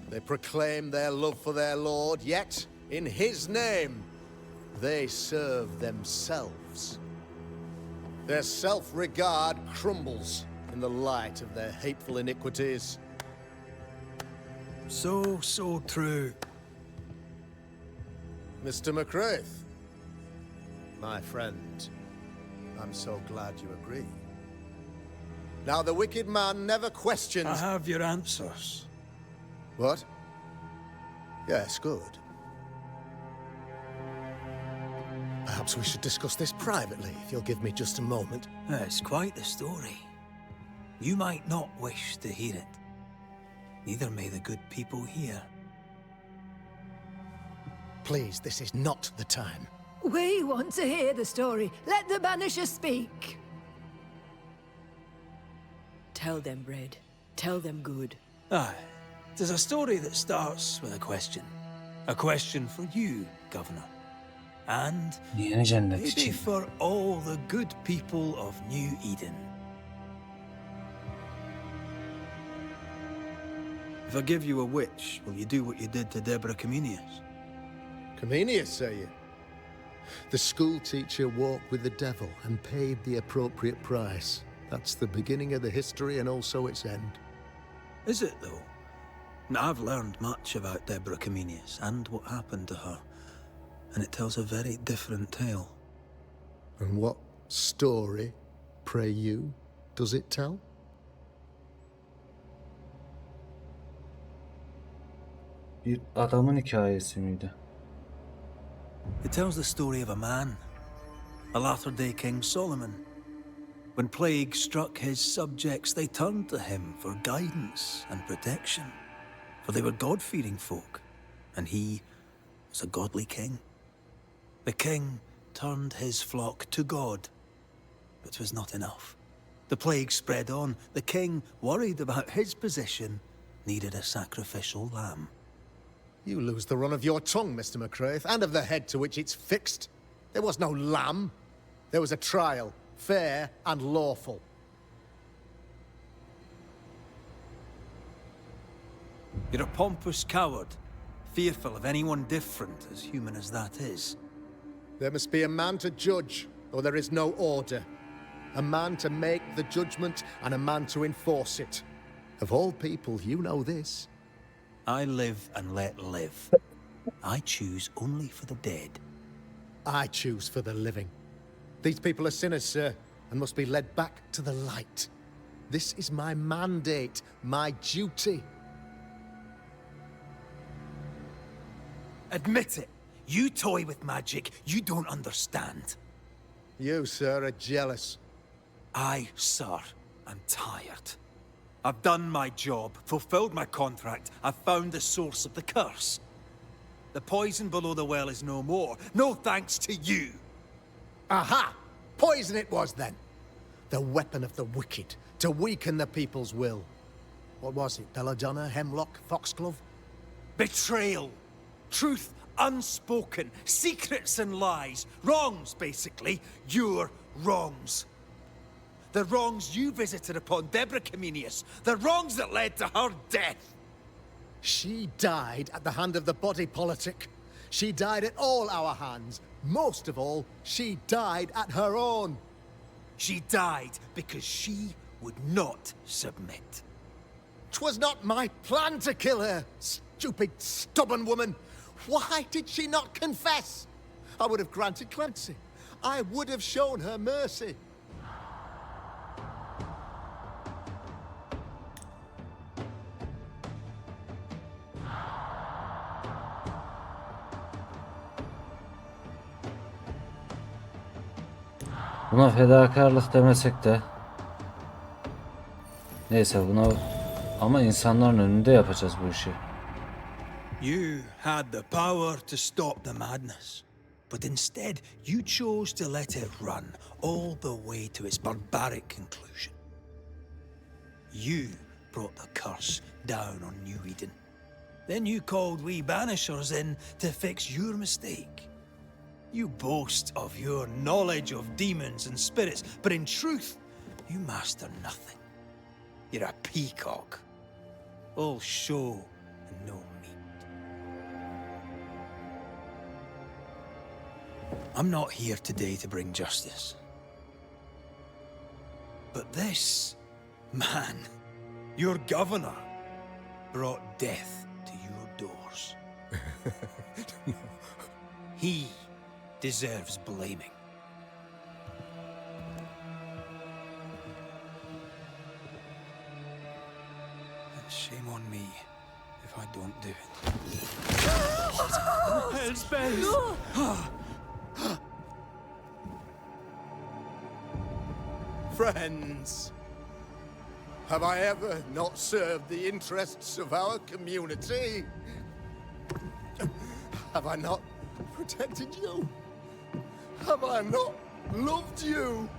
They proclaim their love for their Lord, yet, in His name, they serve themselves. Their self-regard crumbles in the light of their hateful iniquities. So true. Mr. McCraith, my friend, I'm so glad you agree. Now, the wicked man never questions... I have your answers. What? Yes, good. Perhaps we should discuss this privately, if you'll give me just a moment. It's quite the story. You might not wish to hear it. Neither may the good people hear. Please, this is not the time. We want to hear the story. Let the Banisher speak. Tell them, Red. Tell them good. Aye. It is a story that starts with a question. A question for you, Governor. And Yeni cennet maybe için. for all the good people of New Eden. If I give you a witch, will you do what you did to Deborah Comenius? Comenius, say you? The school teacher walked with the devil and paid the appropriate price. That's the beginning of the history and also its end. Is it, though? Now, I've learned much about Deborah Comenius and what happened to her, and it tells a very different tale. And what story, pray you, does it tell? Bir adamın hikayesi miydi? It tells the story of a man, a latter-day King Solomon. When plague struck his subjects, they turned to him for guidance and protection, for they were God-fearing folk, and he was a godly king. The king turned his flock to God, but it was not enough. The plague spread on. The king, worried about his position, needed a sacrificial lamb. You lose the run of your tongue, Mr. McCraith, and of the head to which it's fixed. There was no lamb. There was a trial, fair and lawful. You're a pompous coward, fearful of anyone different, as human as that is. There must be a man to judge, or there is no order. A man to make the judgment, and a man to enforce it. Of all people, you know this. I live and let live. I choose only for the dead. I choose for the living. These people are sinners, sir, and must be led back to the light. This is my mandate, my duty. Admit it. You toy with magic you don't understand. You, sir, are jealous. I, sir, am tired. I've done my job, fulfilled my contract. I've found the source of the curse. The poison below the well is no more. No thanks to you. Aha! Poison it was, then. The weapon of the wicked, to weaken the people's will. What was it? Belladonna, hemlock, foxglove? Betrayal. Truth unspoken. Secrets and lies. Wrongs, basically. Your wrongs. The wrongs you visited upon Deborah Comenius. The wrongs that led to her death. She died at the hand of the body politic. She died at all our hands. Most of all, she died at her own. She died because she would not submit. 'Twas not my plan to kill her, stupid, stubborn woman. Why did she not confess? I would have granted clemency. I would have shown her mercy. Buna fedakarlık demesek de. Neyse bunu ama insanların önünde yapacağız bu işi. You had the power to stop the madness, but instead you chose to let it run all the way to its barbaric conclusion. You brought the curse down on New Eden. Then you called we Banishers in to fix your mistake. You boast of your knowledge of demons and spirits, but in truth, you master nothing. You're a peacock, all show and no meat. I'm not here today to bring justice. But this man, your governor, brought death to your doors. He deserves blaming. And shame on me if I don't do it. Friends, have I ever not served the interests of our community? Have I not protected you? Have I not loved you?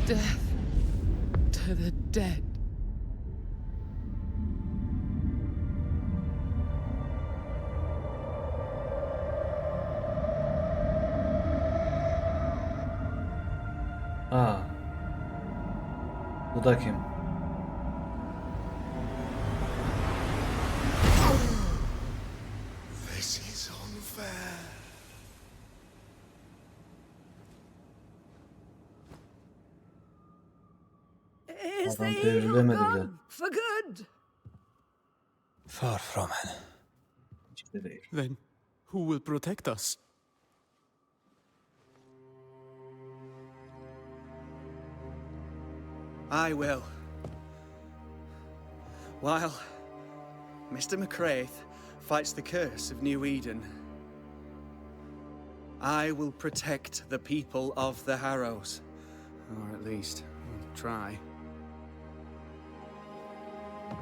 Death to the dead. Aa. Bu da kim? This is unfair. Is the Adam evil devrilemedi bile. gone for good? Far from it. Hiçbir değil. Then who will protect us? I will. While Mr. McCraith fights the curse of New Eden, I will protect the people of the Harrows. Or at least, try.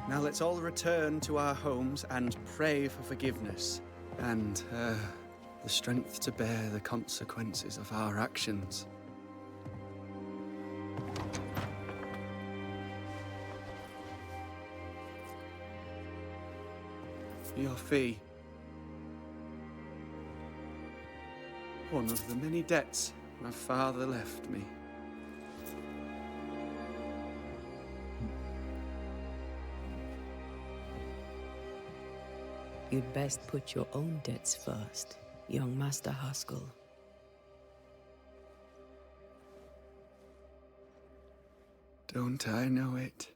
Now let's all return to our homes and pray for forgiveness and the strength to bear the consequences of our actions. Your fee. One of the many debts my father left me. You'd best put your own debts first, young Master Haskell. Don't I know it?